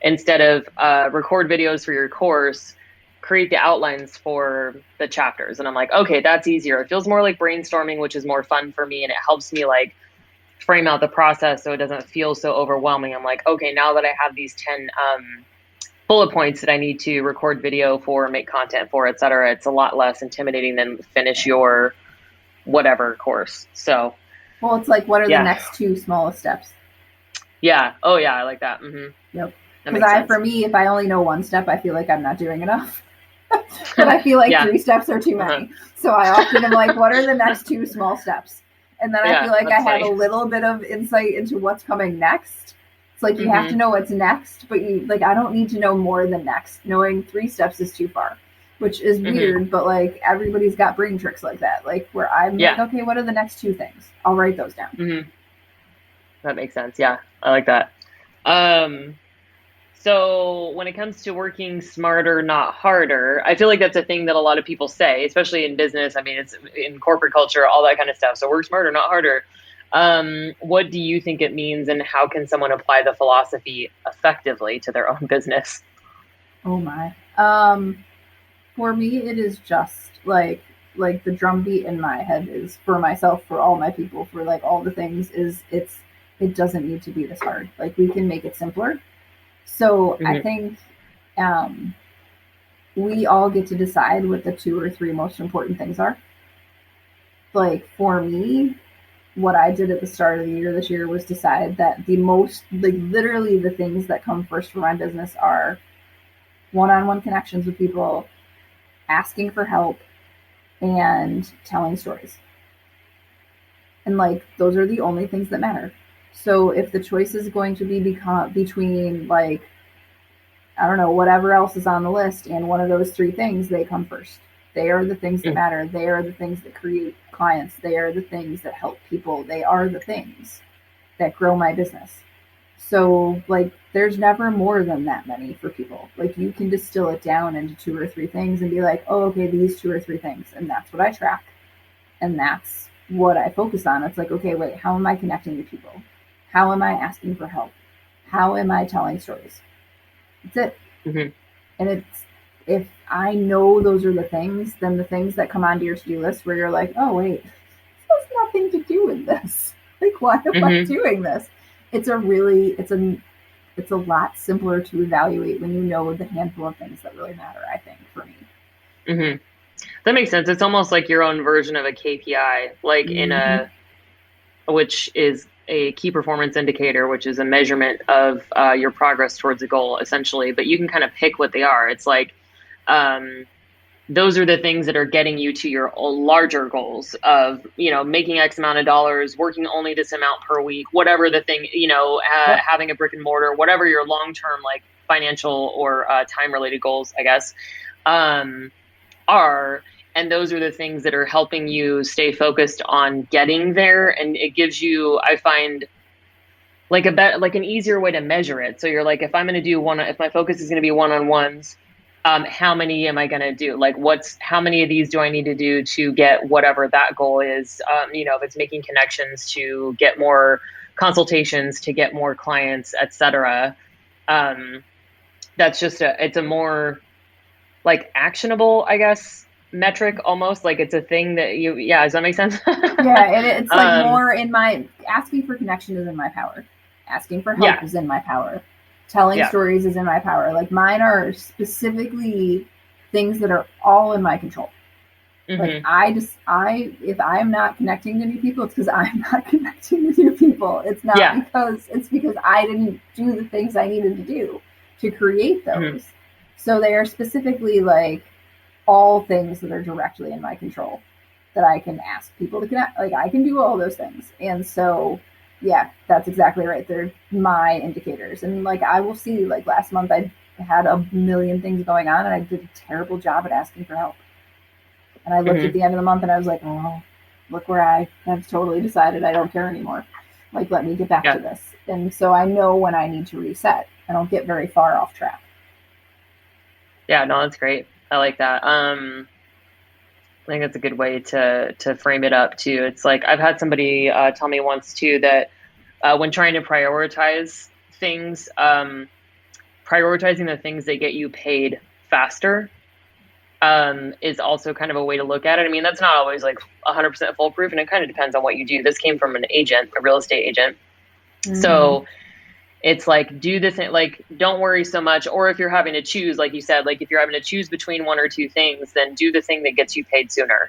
instead of record videos for your course, create the outlines for the chapters. And I'm like, okay, that's easier. It feels more like brainstorming, which is more fun for me. And it helps me like frame out the process so it doesn't feel so overwhelming. I'm like, okay, now that I have these 10 bullet points that I need to record video for, make content for, et cetera, it's a lot less intimidating than finish your whatever course. So,
well, it's like, what are the next 2 smallest steps?
Yeah. Oh yeah. I like that. Mm-hmm.
Yep. Because for me, if I only know 1 step, I feel like I'm not doing enough. But I feel like 3 steps are too many. So I often am like, what are the next 2 small steps? And then I feel like I have a little bit of insight into what's coming next. It's like you have to know what's next, but you like I don't need to know more than next. Knowing 3 steps is too far, which is weird, but like everybody's got brain tricks like that. Like where I'm like, okay, what are the next 2 things? I'll write those down.
Mm-hmm. That makes sense. Yeah, I like that. So when it comes to working smarter, not harder, I feel like that's a thing that a lot of people say, especially in business. I mean, it's in corporate culture, all that kind of stuff. So work smarter, not harder. What do you think it means, and how can someone apply the philosophy effectively to their own business?
Oh my. For me, it is just like the drumbeat in my head is for myself, for all my people, for like all the things is it doesn't need to be this hard. Like we can make it simpler. So I think we all get to decide what the 2 or 3 most important things are. Like for me, what I did at the start of the year this year was decide that the most, like literally the things that come first for my business are one-on-one connections with people, asking for help, and telling stories. And like those are the only things that matter. So if the choice is going to be between like, I don't know, whatever else is on the list and one of those 3 things, they come first. They are the things that matter. They are the things that create clients. They are the things that help people. They are the things that grow my business. So like there's never more than that many for people. Like you can distill it down into 2 or 3 things and be like, oh, okay, these 2 or 3 things. And that's what I track. And that's what I focus on. It's like, okay, wait, how am I connecting to people? How am I asking for help? How am I telling stories? That's it.
Mm-hmm.
And it's, if I know those are the things, then the things that come onto your to-do list where you're like, oh, wait, this has nothing to do with this. Like, why am I doing this? It's a lot simpler to evaluate when you know the handful of things that really matter, I think, for me.
Mm-hmm. That makes sense. It's almost like your own version of a KPI, like which is a key performance indicator, which is a measurement of your progress towards a goal, essentially. But you can kind of pick what they are. It's like those are the things that are getting you to your larger goals of, making X amount of dollars, working only this amount per week, whatever the thing, having a brick and mortar, whatever your long-term like financial or time-related goals, I guess, are. And those are the things that are helping you stay focused on getting there. And it gives you, I find, like an easier way to measure it. So you're like, if I'm going to do if my focus is going to be one-on-ones, how many am I going to do? Like how many of these do I need to do to get whatever that goal is? If it's making connections to get more consultations, to get more clients, et cetera. That's just it's a more like actionable, I guess, metric almost. Like it's a thing that does that make sense?
Yeah. And it's like more in my asking for connection is in my power. Asking for help is in my power. Telling stories is in my power. Like mine are specifically things that are all in my control. Like
Mm-hmm.
if I'm not connecting to new people, it's because I'm not connecting to new people.
Yeah.
It's because I didn't do the things I needed to do to create
Mm-hmm.
those. So they are specifically like all things that are directly in my control that I can ask people to connect. Like I can do all those things. And so, yeah, that's exactly right. They're my indicators. And like I will see, like last month, I had a million things going on and I did a terrible job at asking for help. And I looked at
Mm-hmm.
the end of the month and I was like, oh, look where I have totally decided I don't care anymore. Like, let me get back to
Yeah.
this. And so I know when I need to reset. I don't get very far off track.
Yeah. No, that's great. I like that. I think that's a good way to frame it up too. It's like I've had somebody tell me once too that when trying to prioritize things, prioritizing the things that get you paid faster is also kind of a way to look at it. I mean, that's not always like 100% foolproof, and it kind of depends on what you do. This came from an agent, a real estate agent.
Mm-hmm.
So it's like, do the thing, like, don't worry so much. Or if you're having to choose, like you said, like if you're having to choose between one or two things, then do the thing that gets you paid sooner.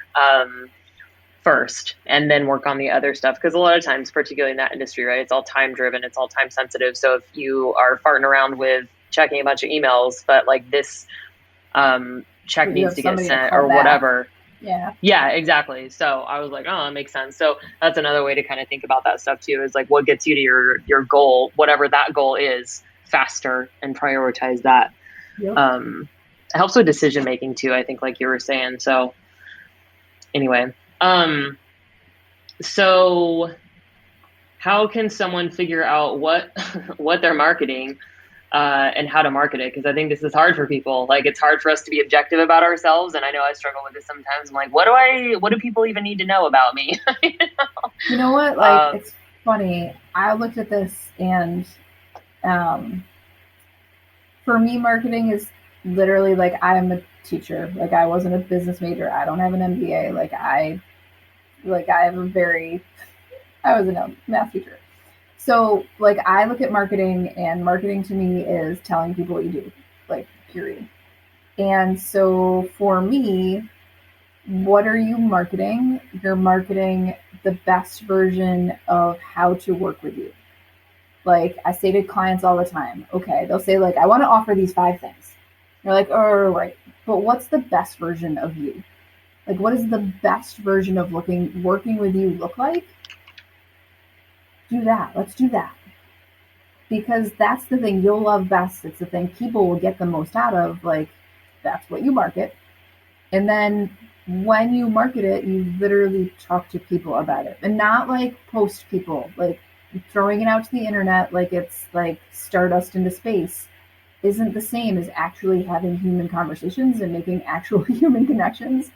First, and then work on the other stuff. Because a lot of times, particularly in that industry, right, it's all time driven, it's all time sensitive. So if you are farting around with checking a bunch of emails, but like this check
But you
needs
have
to get
somebody to
sent
call
or
back.
whatever.
Yeah.
Yeah, exactly. So I was like, oh, that makes sense. So that's another way to kind of think about that stuff too, is like what gets you to your goal, whatever that goal is, faster, and prioritize that.
Yep.
It helps with decision making too, I think, like you were saying. So anyway, um, so how can someone figure out what what they're marketing and how to market it? Because I think this is hard for people. Like it's hard for us to be objective about ourselves, and I know I struggle with this sometimes. I'm like, what do people even need to know about me?
You know what? Like,
um,
it's funny. I looked at this and um, for me, marketing is literally like I'm a teacher. Like I wasn't a business major. I don't have an MBA. I have a very I was a math teacher. So like I look at marketing and marketing to me is telling people what you do. Like period. And so for me, what are you marketing? You're marketing the best version of how to work with you. Like I say to clients all the time, okay, they'll say like, I want to offer these 5 things. You're like, oh, right. But what's the best version of you? Like, what is the best version of working with you look like? Do that. Let's do that. Because that's the thing you'll love best. It's the thing people will get the most out of. Like, that's what you market. And then when you market it, you literally talk to people about it and not like post people, like throwing it out to the internet like it's like stardust into space isn't the same as actually having human conversations and making actual human connections.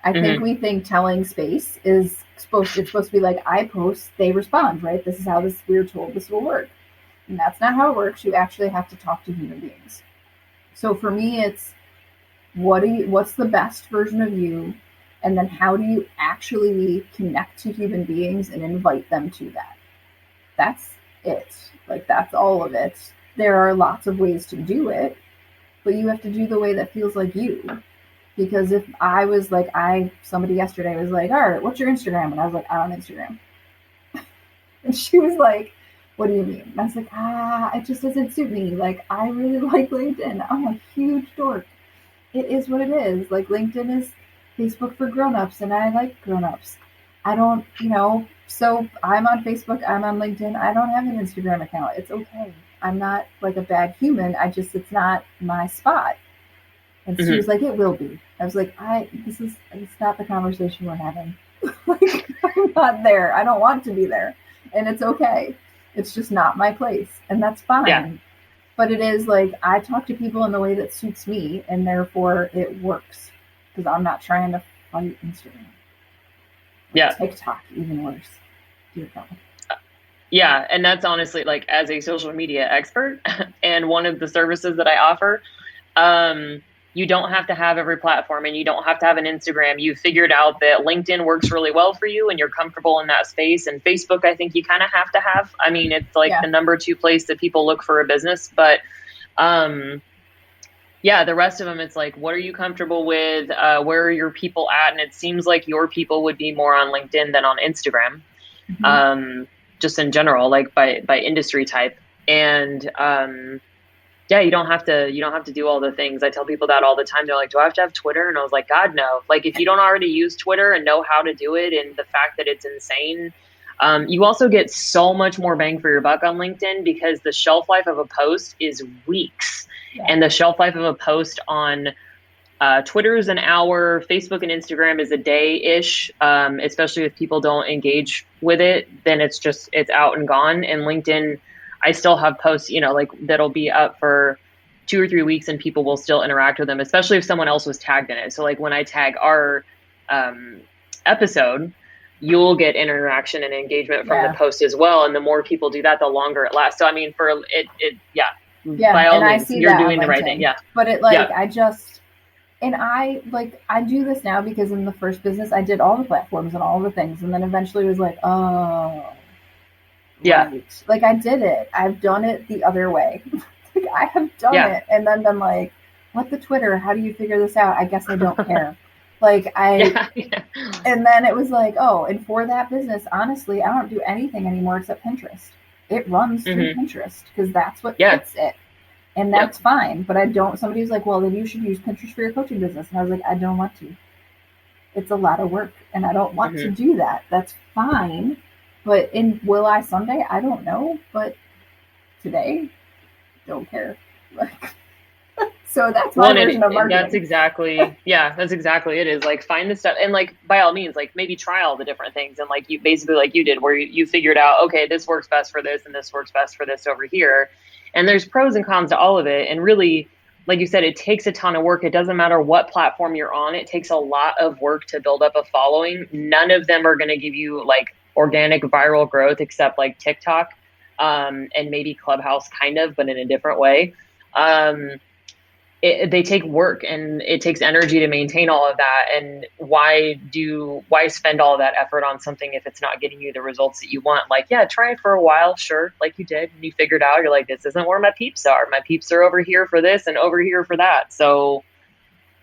I think
mhm.
we think telling space is supposed to be like I post, they respond, right? This is how this we're told this will work. And that's not how it works. You actually have to talk to human beings. So for me it's what's the best version of you, and then how do you actually connect to human beings and invite them to that. That's it. Like that's all of it. There are lots of ways to do it, but you have to do the way that feels like you. Because if I was like somebody yesterday was like, all right, what's your Instagram? And I was like, I don't Instagram. And she was like, what do you mean? And I was like, it just doesn't suit me. Like I really like LinkedIn. I'm a huge dork. It is what it is. Like LinkedIn is Facebook for grown-ups and I like grown-ups. I don't, so I'm on Facebook, I'm on LinkedIn. I don't have an Instagram account. It's okay. I'm not like a bad human. It's not my spot. And she was
Mhm.
like, it will be. I was like, it's not the conversation we're having. Like, I'm not there. I don't want to be there. And it's okay. It's just not my place. And that's
Yeah,
fine. But it is like I talk to people in the way that suits me, and therefore it works because I'm not trying to fight Instagram or
yeah,
TikTok, even worse. Dear God.
yeah. And that's honestly like as a social media expert and one of the services that I offer, um, you don't have to have every platform and you don't have to have an Instagram. You figured out that LinkedIn works really well for you and you're comfortable in that space. And Facebook, I think you kind of have to have. I mean, it's like
Yeah.
the number 2 place that people look for a business, but um, yeah, the rest of them, it's like, what are you comfortable with? Where are your people at? And it seems like your people would be more on LinkedIn than on Instagram,
Mhm.
um, just in general, like by industry type. And yeah, you don't have to do all the things. I tell people that all the time. They're like, do I have to have Twitter? And I was like, God, no. Like, if you don't already use Twitter and know how to do it, and the fact that it's insane, you also get so much more bang for your buck on LinkedIn because the shelf life of a post is weeks.
Yeah.
And the shelf life of a post on Twitter is an hour, Facebook and Instagram is a day-ish, especially if people don't engage with it, then it's out and gone. And LinkedIn, I still have posts, like that'll be up for 2 or 3 weeks and people will still interact with them, especially if someone else was tagged in it. So like when I tag our episode, you'll get interaction and engagement from the
Yeah.
post as well. And the more people do that, the longer it lasts. So I mean, for it, yeah,
Yeah.
by all
And I
means,
see
you're
that on
doing the right thing.
LinkedIn.
Yeah.
But it
Yeah.
I do this now because in the first business I did all the platforms and all the things, and then eventually it was like, oh,
Yeah.
right. Like I did it. I've done it the other way. Like I have done
Yeah.
it, and then been like, what the Twitter? How do you figure this out? I guess I don't care. Like
Yeah.
and then it was like, oh, and for that business, honestly, I don't do anything anymore except Pinterest. It runs through Pinterest because that's what
Yeah.
fits it. And that's fine. But I don't, somebody was like, well, then you should use Pinterest for your coaching business. And I was like, I don't want to. It's a lot of work and I don't want to do that. That's fine. But will I someday? I don't know. But today, don't care. Like, so that's my version of marketing.
That's exactly it is. Like find the stuff and like by all means, like maybe try all the different things and like you basically like you did where you figured out, okay, this works best for this and this works best for this over here. And there's pros and cons to all of it. And really, like you said, it takes a ton of work. It doesn't matter what platform you're on. It takes a lot of work to build up a following. None of them are going to give you like organic viral growth except like TikTok and maybe Clubhouse kind of, but in a different way. They take work and it takes energy to maintain all of that. And why spend all of that effort on something if it's not getting you the results that you want? Like, yeah, try it for a while. Sure. Like you did. And you figured out, you're like, this isn't where my peeps are. My peeps are over here for this and over here for that. So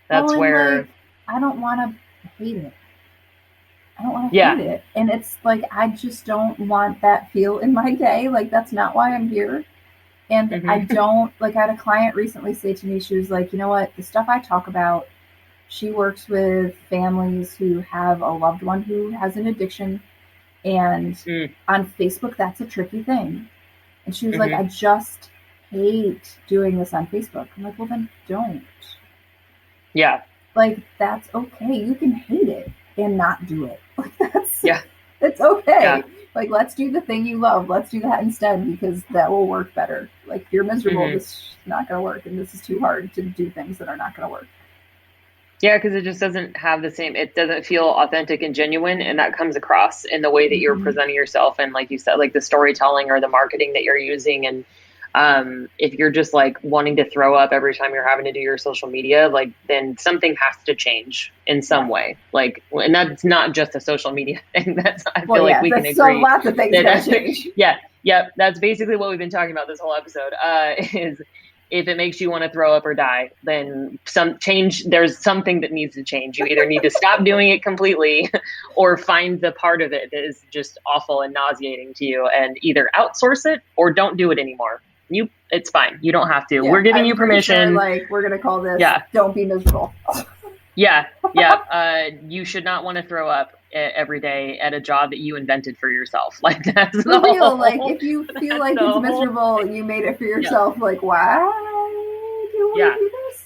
that's where.
Like, I don't want to hate it. I don't want to hate it. And it's like, I just don't want that feel in my day. Like, that's not why I'm here. And I don't, like, I had a client recently say to me, she was like, you know what, the stuff I talk about, she works with families who have a loved one who has an addiction. And on Facebook, that's a tricky thing. And she was like, I just hate doing this on Facebook. I'm like, well, then don't.
Yeah.
Like, that's okay. You can hate it and not do it. Like, it's okay.
Yeah.
Like, let's do the thing you love. Let's do that instead because that will work better. Like, if you're miserable, this is not going to work. And this is too hard to do things that are not going to work.
Yeah, because it just doesn't have it doesn't feel authentic and genuine. And that comes across in the way that you're presenting yourself. And like you said, like the storytelling or the marketing that you're using. And if you're just like wanting to throw up every time you're having to do your social media, like then something has to change in some way. Like, and that's not just a social media thing. I feel like we can agree.
So lots of things gotta change.
Yeah. That's basically what we've been talking about this whole episode. Is if it makes you want to throw up or die, then there's something that needs to change. You either need to stop doing it completely or find the part of it that is just awful and nauseating to you and either outsource it or don't do it anymore. It's fine. You don't have to. We're giving you permission.
Sure, like we're going to call this, don't be miserable.
Yeah. You should not want to throw up every day at a job that you invented for yourself. Like that's
for real. Like if you feel like it's miserable, you made it for yourself. Yeah. Like why do you want to do this?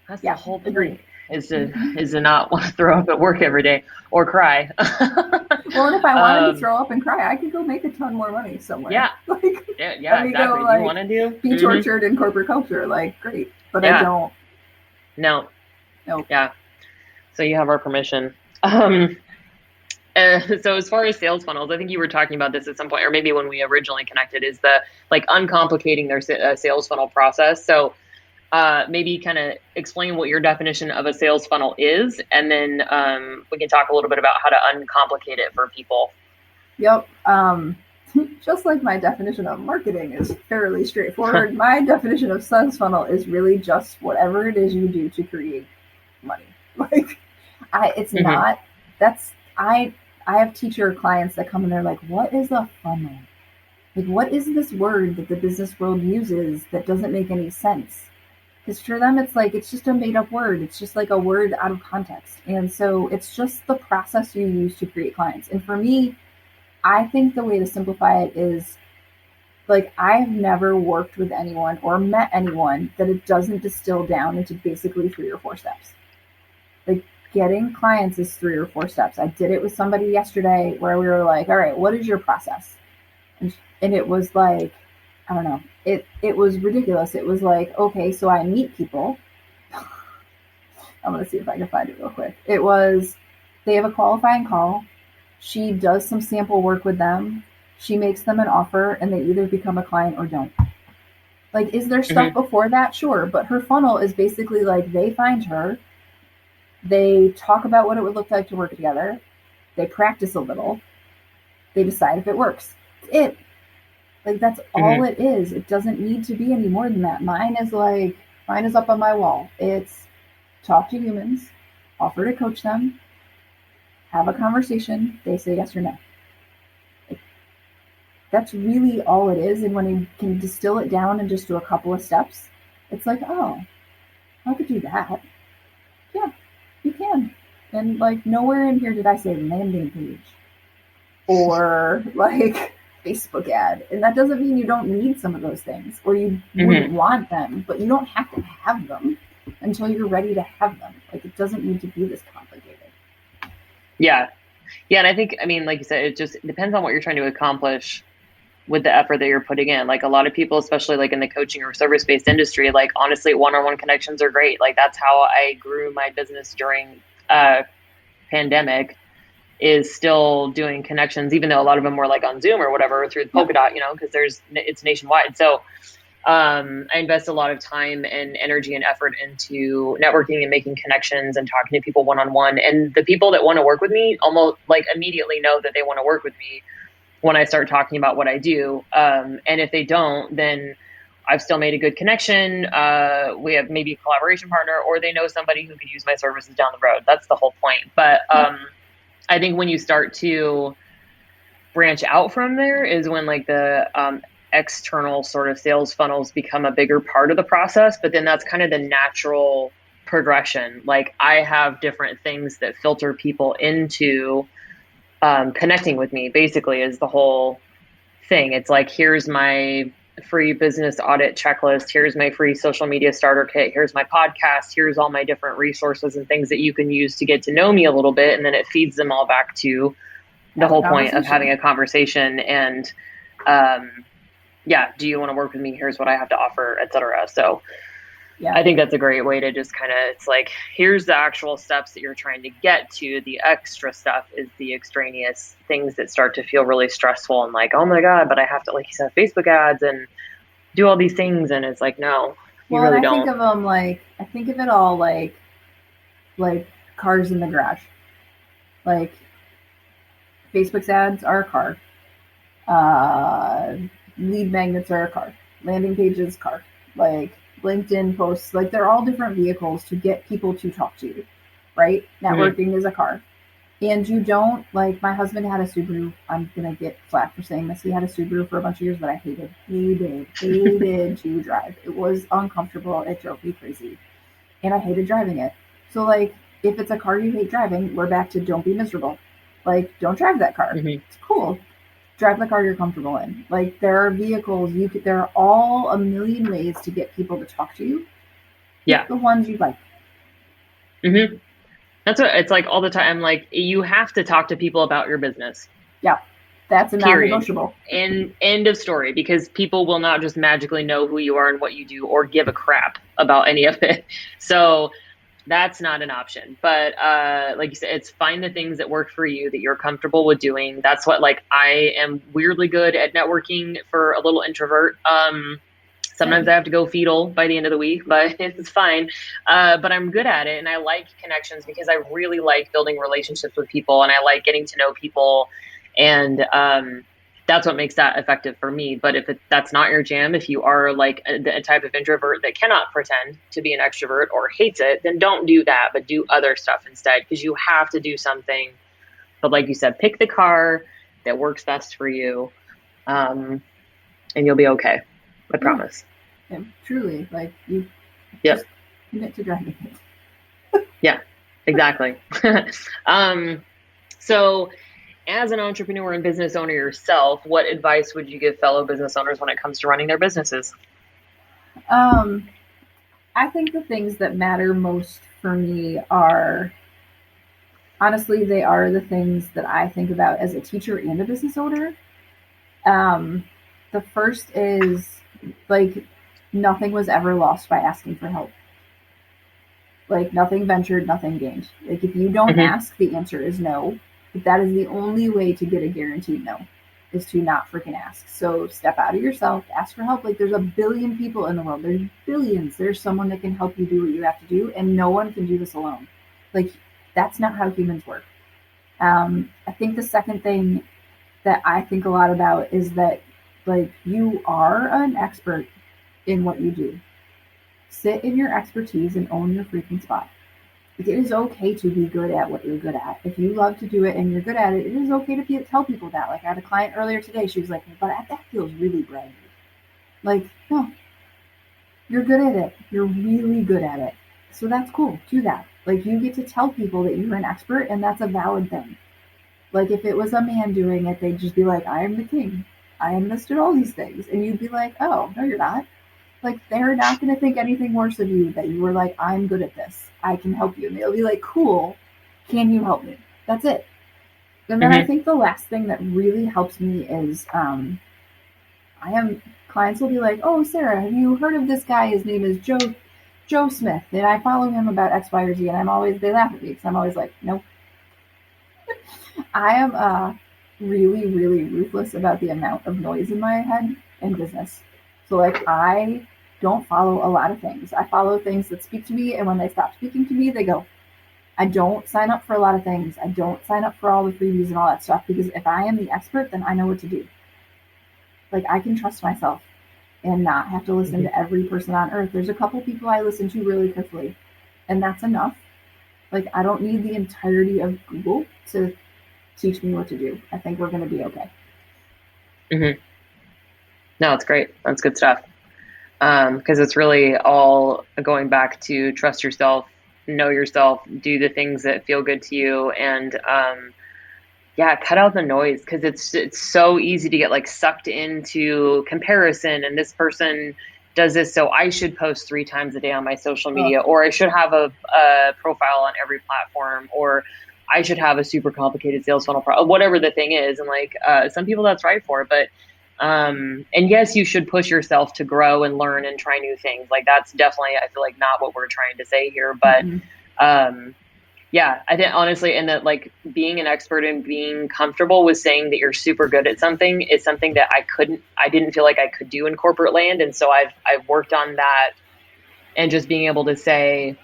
That's the whole point. Is to not want to throw up at work every day or cry.
Well, and if I wanted to throw up and cry, I could go make a ton more money somewhere.
Yeah. Exactly. Go, like, you want to
be tortured in corporate culture, like great, but I don't.
No.
Nope.
Yeah. So you have our permission. So as far as sales funnels, I think you were talking about this at some point, or maybe when we originally connected, is the like uncomplicating their sales funnel process. So maybe kind of explain what your definition of a sales funnel is, and then we can talk a little bit about how to uncomplicate it for people.
Yep. just like my definition of marketing is fairly straightforward, my definition of sales funnel is really just whatever it is you do to create money. Like, it's
Mm-hmm.
not, that's, I have teacher clients that come and they're like, what is a funnel? Like, what is this word that the business world uses that doesn't make any sense? Because for them, it's like, it's just a made up word. It's just like a word out of context. And so it's just the process you use to create clients. And for me, I think the way to simplify it is, like, I've never worked with anyone or met anyone that it doesn't distill down into basically 3 or 4 steps. Like, getting clients is 3 or 4 steps. I did it with somebody yesterday where we were like, all right, what is your process? And it was like, I don't know, it was ridiculous. It was like, okay, so I meet people. I'm going to see if I can find it real quick. It was, they have a qualifying call. She does some sample work with them. She makes them an offer, and they either become a client or don't. Like, is there stuff before that? Sure. But her funnel is basically like, they find her, they talk about what it would look like to work together, they practice a little, they decide if it works. That's it. Like, that's all it is. It doesn't need to be any more than that. Mine is up on my wall. It's talk to humans, offer to coach them, have a conversation, they say yes or no. That's really all it is. And when you can distill it down and just do a couple of steps, it's like, oh, I could do that. Yeah, you can. And like, nowhere in here did I say landing page or like Facebook ad. And that doesn't mean you don't need some of those things or you wouldn't want them, but you don't have to have them until you're ready to have them. Like, it doesn't need to be this complicated.
Yeah. Yeah. And I think, I mean, like you said, it just depends on what you're trying to accomplish with the effort that you're putting in. Like, a lot of people, especially like in the coaching or service-based industry, like, honestly, one-on-one connections are great. Like, that's how I grew my business during pandemic, is still doing connections, even though a lot of them were like on Zoom or whatever through the Polka Dot, because it's nationwide. So I invest a lot of time and energy and effort into networking and making connections and talking to people one-on-one. And the people that want to work with me almost like immediately know that they want to work with me when I start talking about what I do. And if they don't, then I've still made a good connection. We have maybe a collaboration partner, or they know somebody who could use my services down the road. That's the whole point. But I think when you start to branch out from there is when like the external sort of sales funnels become a bigger part of the process. But then that's kind of the natural progression. Like, I have different things that filter people into connecting with me, basically, is the whole thing. It's like, here's my free business audit checklist. Here's my free social media starter kit. Here's my podcast. Here's all my different resources and things that you can use to get to know me a little bit. And then it feeds them all back to the whole point of having a conversation. And do you want to work with me? Here's what I have to offer, etc. So yeah. I think that's a great way to just kind of, it's like, here's the actual steps that you're trying to get to. The extra stuff is the extraneous things that start to feel really stressful and like, oh my God, but I have to, like you said, Facebook ads and do all these things. And it's like, no, you really don't.
Think of them like, I think of it all like cars in the garage. Like, Facebook's ads are a car. Lead magnets are a car. Landing pages, car. Like, LinkedIn posts, like, they're all different vehicles to get people to talk to you, right? Networking is a car. And you don't, like, my husband had a Subaru. I'm going to get flack for saying this. He had a Subaru for a bunch of years that I hated to drive. It was uncomfortable. It drove me crazy. And I hated driving it. So, like, if it's a car you hate driving, we're back to don't be miserable. Like, don't drive that car. It's cool. Drive the car you're comfortable in. Like, there are vehicles, there are all a million ways to get people to talk to you.
Yeah.
Pick the ones you like.
That's what it's like all the time. Like, you have to talk to people about your business.
Yeah. That's a non-negotiable.
End of story, because people will not just magically know who you are and what you do or give a crap about any of it. So that's not an option. But like you said, it's find the things that work for you, that you're comfortable with doing. That's what, like, I am weirdly good at networking for a little introvert. Sometimes I have to go fetal by the end of the week, but it's fine. But I'm good at it. And I like connections because I really like building relationships with people, and I like getting to know people. And that's what makes that effective for me. But if that's not your jam, if you are like a type of introvert that cannot pretend to be an extrovert or hates it, then don't do that, but do other stuff instead, because you have to do something. But like you said, pick the car that works best for you, and you'll be okay. I promise.
Yeah, truly, like you
Yep.
just commit to driving it.
Yeah, exactly. So as an entrepreneur and business owner yourself, what advice would you give fellow business owners when it comes to running their businesses?
I think the things that matter most for me are, honestly, they are the things that I think about as a teacher and a business owner. The first is, like, nothing was ever lost by asking for help. Like, nothing ventured, nothing gained. Like, if you don't
Mm-hmm.
ask, the answer is no. But that is the only way to get a guaranteed no, is to not freaking ask. So step out of yourself, ask for help. Like, there's a billion people in the world. There's billions. There's someone that can help you do what you have to do, and no one can do this alone. Like, that's not how humans work. I think the second thing that I think a lot about is that, like, you are an expert in what you do. Sit in your expertise and own your freaking spot. It is okay to be good at what you're good at. If you love to do it and you're good at it, it is okay to tell people that. Like, I had a client earlier today. She was like, but that feels really braggy. Like, no, you're good at it. You're really good at it. So that's cool. Do that. Like, you get to tell people that you're an expert, and that's a valid thing. Like, if it was a man doing it, they'd just be like, I am the king. I am Mr. All these things. And you'd be like, oh, no, you're not. Like, they're not going to think anything worse of you that you were like, I'm good at this. I can help you. And they'll be like, cool. Can you help me? That's it. And then I
Mm-hmm.
think the last thing that really helps me is clients will be like, oh, Sarah, have you heard of this guy? His name is Joe Smith. And I follow him about X, Y, or Z. And they laugh at me because I'm always like, nope. I am really, really ruthless about the amount of noise in my head in business. So, like, I don't follow a lot of things. I follow things that speak to me, and when they stop speaking to me, they go. I don't sign up for a lot of things. I don't sign up for all the freebies and all that stuff, because if I am the expert, then I know what to do. Like, I can trust myself and not have to listen to every person on earth. There's a couple people I listen to really carefully, and that's enough. Like, I don't need the entirety of Google to teach me what to do. I think we're going to be okay.
Mm-hmm. No, it's great. That's good stuff. Because it's really all going back to trust yourself, know yourself, do the things that feel good to you, and yeah, cut out the noise, because it's so easy to get like sucked into comparison, and this person does this, so I should post 3 times a day on my social
Oh,
media, or I should have a profile on every platform, or I should have a super complicated sales funnel, whatever the thing is. And like some people that's right for, but and yes, you should push yourself to grow and learn and try new things. Like, that's definitely, I feel like, not what we're trying to say here, but um yeah, I think honestly, and that, like, being an expert and being comfortable with saying that you're super good at something is something that I didn't feel like I could do in corporate land. And so I've worked on that, and just being able to say,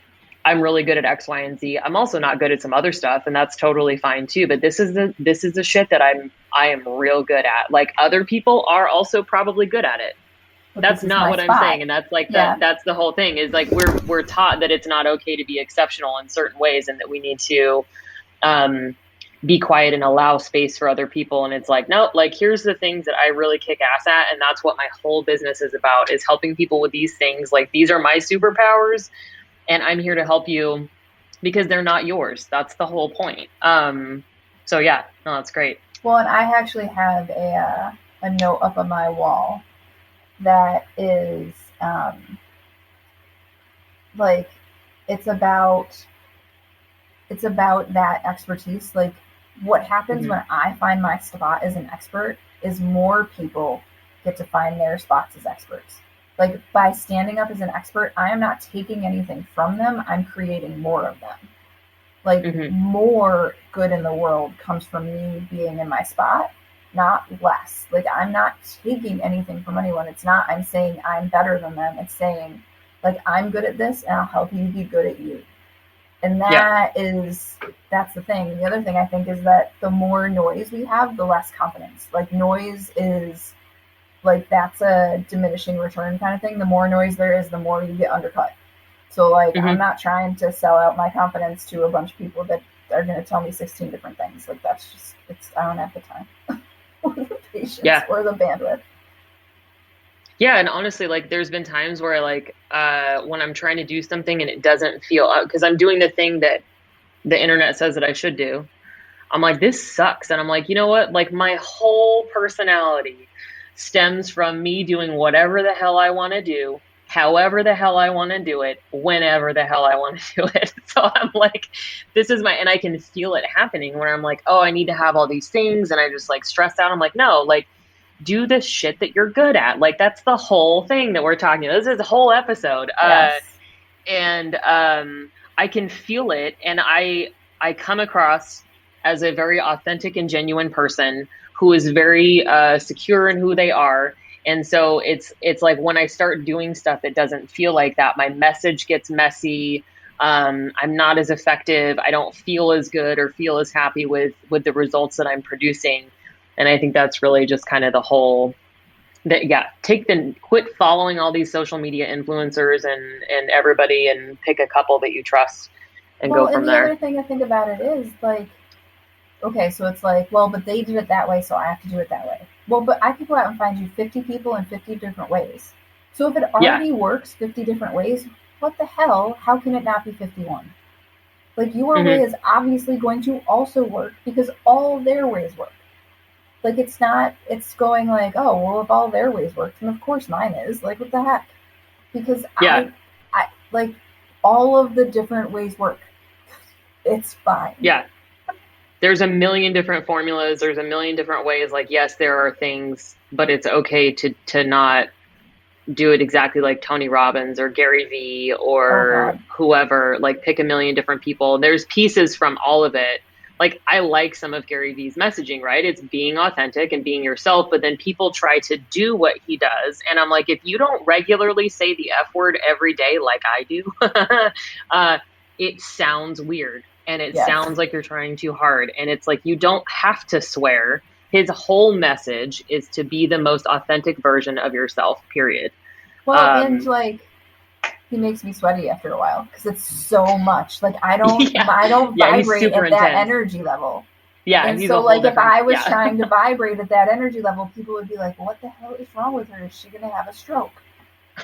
I'm really good at X, Y, and Z. I'm also not good at some other stuff, and that's totally fine too. But this is the shit that I am real good at. Like, other people are also probably good at it.
but
That's
this is
not
my
what I'm
spot.
saying. And that's like
Yeah.
that's the whole thing, is like we're taught that it's not okay to be exceptional in certain ways, and that we need to be quiet and allow space for other people. And it's like, no, like, here's the things that I really kick ass at. And that's what my whole business is about, is helping people with these things. Like, these are my superpowers, and I'm here to help you because they're not yours. That's the whole point. So yeah, no, that's great.
Well, and I actually have a note up on my wall that is like, it's about that expertise. Like, what happens
Mm-hmm.
when I find my spot as an expert is more people get to find their spots as experts. Like, by standing up as an expert, I am not taking anything from them. I'm creating more of them. Like,
Mm-hmm.
more good in the world comes from me being in my spot, not less. Like, I'm not taking anything from anyone. It's not, I'm saying I'm better than them. It's saying, like, I'm good at this, and I'll help you be good at you. And that's the thing. The other thing I think is that the more noise we have, the less confidence. Like noise is like, that's a diminishing return kind of thing. The more noise there is, the more you get undercut. So like, I'm not trying to sell out my confidence to a bunch of people that are going to tell me 16 different things. Like that's just, I don't have the time or the patience or the bandwidth.
Yeah, and honestly, like there's been times where like when I'm trying to do something and it doesn't feel, because I'm doing the thing that the internet says that I should do. I'm like, this sucks. And I'm like, you know what? Like my whole personality stems from me doing whatever the hell I want to do, however the hell I want to do it, whenever the hell I want to do it. So I'm like, this is and I can feel it happening where I'm like, oh, I need to have all these things. And I just like stress out. I'm like, no, like do the shit that you're good at. Like that's the whole thing that we're talking about. This is a whole episode.
Yes.
And I can feel it. And I come across as a very authentic and genuine person who is very secure in who they are. And so it's like when I start doing stuff, it doesn't feel like that. My message gets messy. I'm not as effective. I don't feel as good or feel as happy with the results that I'm producing. And I think that's really just kind of the whole that, quit following all these social media influencers and everybody and pick a couple that you trust and go from there.
And the other thing I think about it is like, okay, so it's like, well, but they did it that way, so I have to do it that way. Well, but I could go out and find you 50 people in 50 different ways. So if it already works 50 different ways, what the hell? How can it not be 51? Like your way is obviously going to also work because all their ways work. Like it's going like, oh, well, if all their ways work, then of course mine is. Like, what the heck? Because I like all of the different ways work. It's fine.
Yeah. There's a million different formulas. There's a million different ways. Like, yes, there are things, but it's okay to not do it exactly like Tony Robbins or Gary Vee or whoever. Like, pick a million different people. There's pieces from all of it. Like, I like some of Gary Vee's messaging, right? It's being authentic and being yourself, but then people try to do what he does. And I'm like, if you don't regularly say the F word every day like I do, it sounds weird. And it sounds like you're trying too hard. And it's like, you don't have to swear. His whole message is to be the most authentic version of yourself, period.
Well, and like, he makes me sweaty after a while because it's so much. Like I don't vibrate at that energy level.
Yeah.
And so like if I was trying to vibrate at that energy level, people would be like, what the hell is wrong with her? Is she going to have a stroke?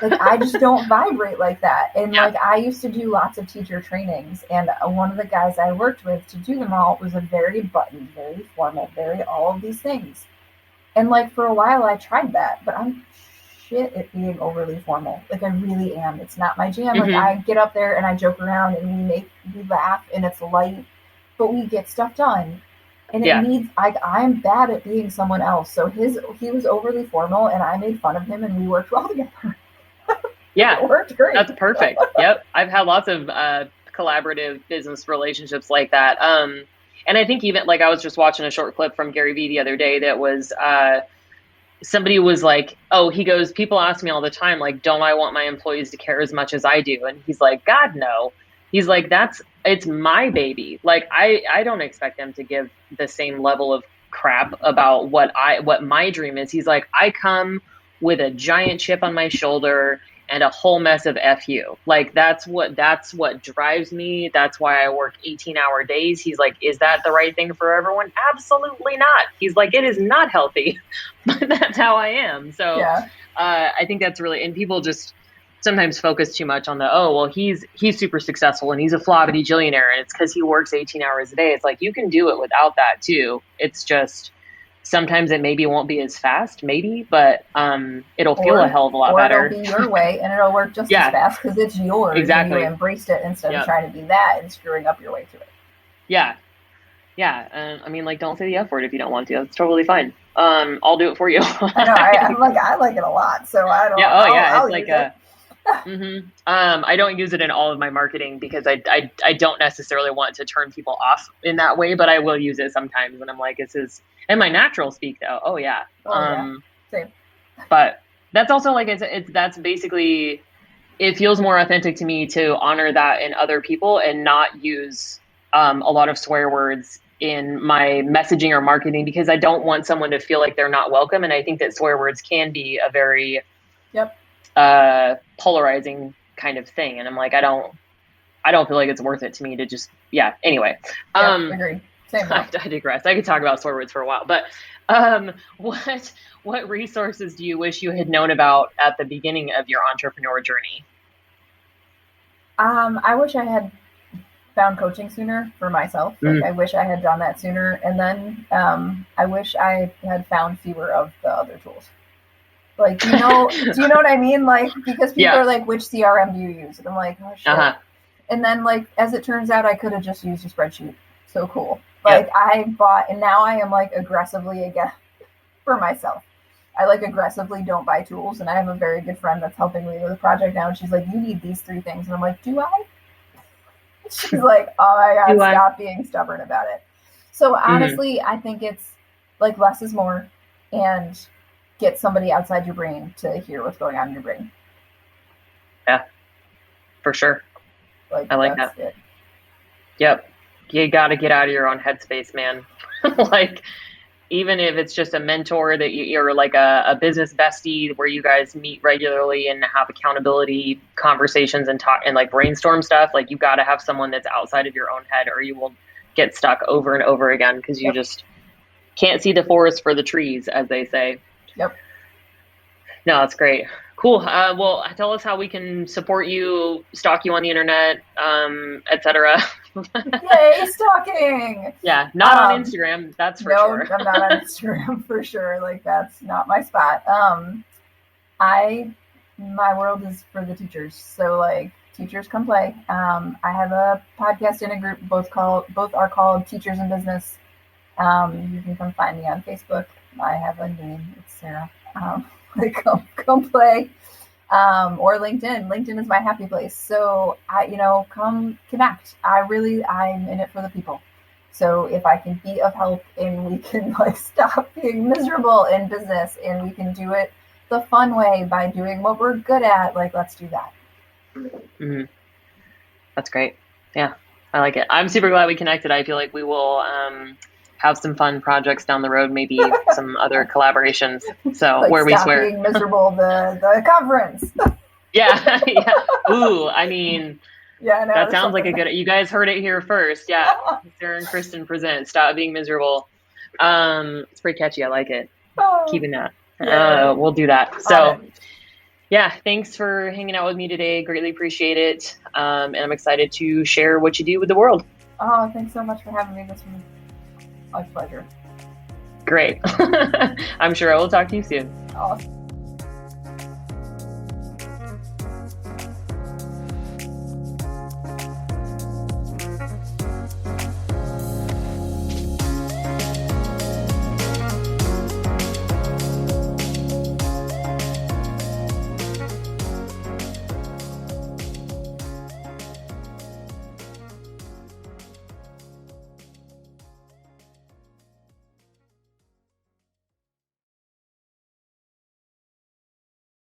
Like I just don't vibrate like that. And like I used to do lots of teacher trainings, and one of the guys I worked with to do them all was a very buttoned, very formal, very all of these things. And like for a while I tried that, but I'm shit at being overly formal. Like I really am. It's not my jam. Like I get up there and I joke around and we laugh and it's light, but we get stuff done. And it needs, like, I'm bad at being someone else. So he was overly formal and I made fun of him and we worked well together.
Yeah.
It worked great.
That's perfect. Yep. I've had lots of collaborative business relationships like that. And I think even like I was just watching a short clip from Gary Vee the other day that was somebody was like, oh, he goes, people ask me all the time, like, don't I want my employees to care as much as I do? And he's like, God, no. He's like, it's my baby. Like, I don't expect them to give the same level of crap about what my dream is. He's like, I come with a giant chip on my shoulder and a whole mess of FU. Like, that's what drives me. That's why I work 18-hour days. He's like, is that the right thing for everyone? Absolutely not. He's like, it is not healthy, but that's how I am. So I think that's really, and people just sometimes focus too much on he's super successful and he's a flabby bajillionaire and it's because he works 18 hours a day. It's like, you can do it without that too. It's just, sometimes it maybe won't be as fast, maybe, but it'll feel a hell of a lot better.
It'll be your way, and it'll work just as fast because it's yours.
Exactly.
And you embraced it instead of trying to be that and screwing up your way to it.
Yeah. Yeah. I mean, like, don't say the F word if you don't want to. That's totally fine. I'll do it for you.
I know. I like it a lot, so I don't.
Yeah. Oh, yeah.
I'll
it's like
it.
I don't use it in all of my marketing because I don't necessarily want to turn people off in that way, but I will use it sometimes when I'm like, this is, and my natural speak though. Oh yeah.
Same.
But that's also like, that's basically it feels more authentic to me to honor that in other people and not use a lot of swear words in my messaging or marketing, because I don't want someone to feel like they're not welcome. And I think that swear words can be a very polarizing kind of thing. And I'm like, I don't feel like it's worth it to me to just, anyway.
Agreed. Same
I digress. I could talk about swear words for a while, but what resources do you wish you had known about at the beginning of your entrepreneur journey?
I wish I had found coaching sooner for myself. Like, I wish I had done that sooner. And then I wish I had found fewer of the other tools. Like, do you know what I mean? Like, because people are like, which CRM do you use? And I'm like, oh shit. And then, like, as it turns out, I could have just used a spreadsheet. So cool. Like, I bought, and now I am like aggressively again for myself. I like aggressively don't buy tools. And I have a very good friend that's helping me with a project now. And she's like, you need these 3 things. And I'm like, do I? She's like, oh my God, stop being stubborn about it. So honestly, I think it's like less is more, and get somebody outside your brain to hear what's going on in your brain.
Yeah, for sure.
Like,
I like that.
It.
Yep. You got to get out of your own headspace, man. Like, even if it's just a mentor that you're like a business bestie where you guys meet regularly and have accountability conversations and talk and like brainstorm stuff, like you got to have someone that's outside of your own head, or you will get stuck over and over again because you just can't see the forest for the trees, as they say.
Yep.
No, that's great. Cool. Well, tell us how we can support you, stalk you on the internet, etc.
Yay, stalking!
Yeah, not on Instagram, that's for sure.
No, I'm not on Instagram for sure. Like, that's not my spot. My world is for the teachers. So, like, teachers come play. I have a podcast in a group. Both are called Teachers in Business. You can come find me on Facebook. I have a name. It's Sarah. Come play. Or LinkedIn. LinkedIn is my happy place. So come connect. I'm in it for the people. So if I can be of help and we can like stop being miserable in business and we can do it the fun way by doing what we're good at, like, let's do that.
Mm-hmm. That's great. Yeah, I like it. I'm super glad we connected. I feel like we will, have some fun projects down the road, maybe some other collaborations. So
like
where we swear.
Being miserable, the conference.
Yeah. Ooh, I mean,
no,
that sounds like a good. You guys heard it here first. Yeah, Sarah and Kristen present Stop Being Miserable. It's pretty catchy. I like it. Keeping that. We'll do that. So, thanks for hanging out with me today. Greatly appreciate it. And I'm excited to share what you do with the world.
Oh, thanks so much for having me. This was my pleasure.
Great. I'm sure I will talk to you soon.
Awesome.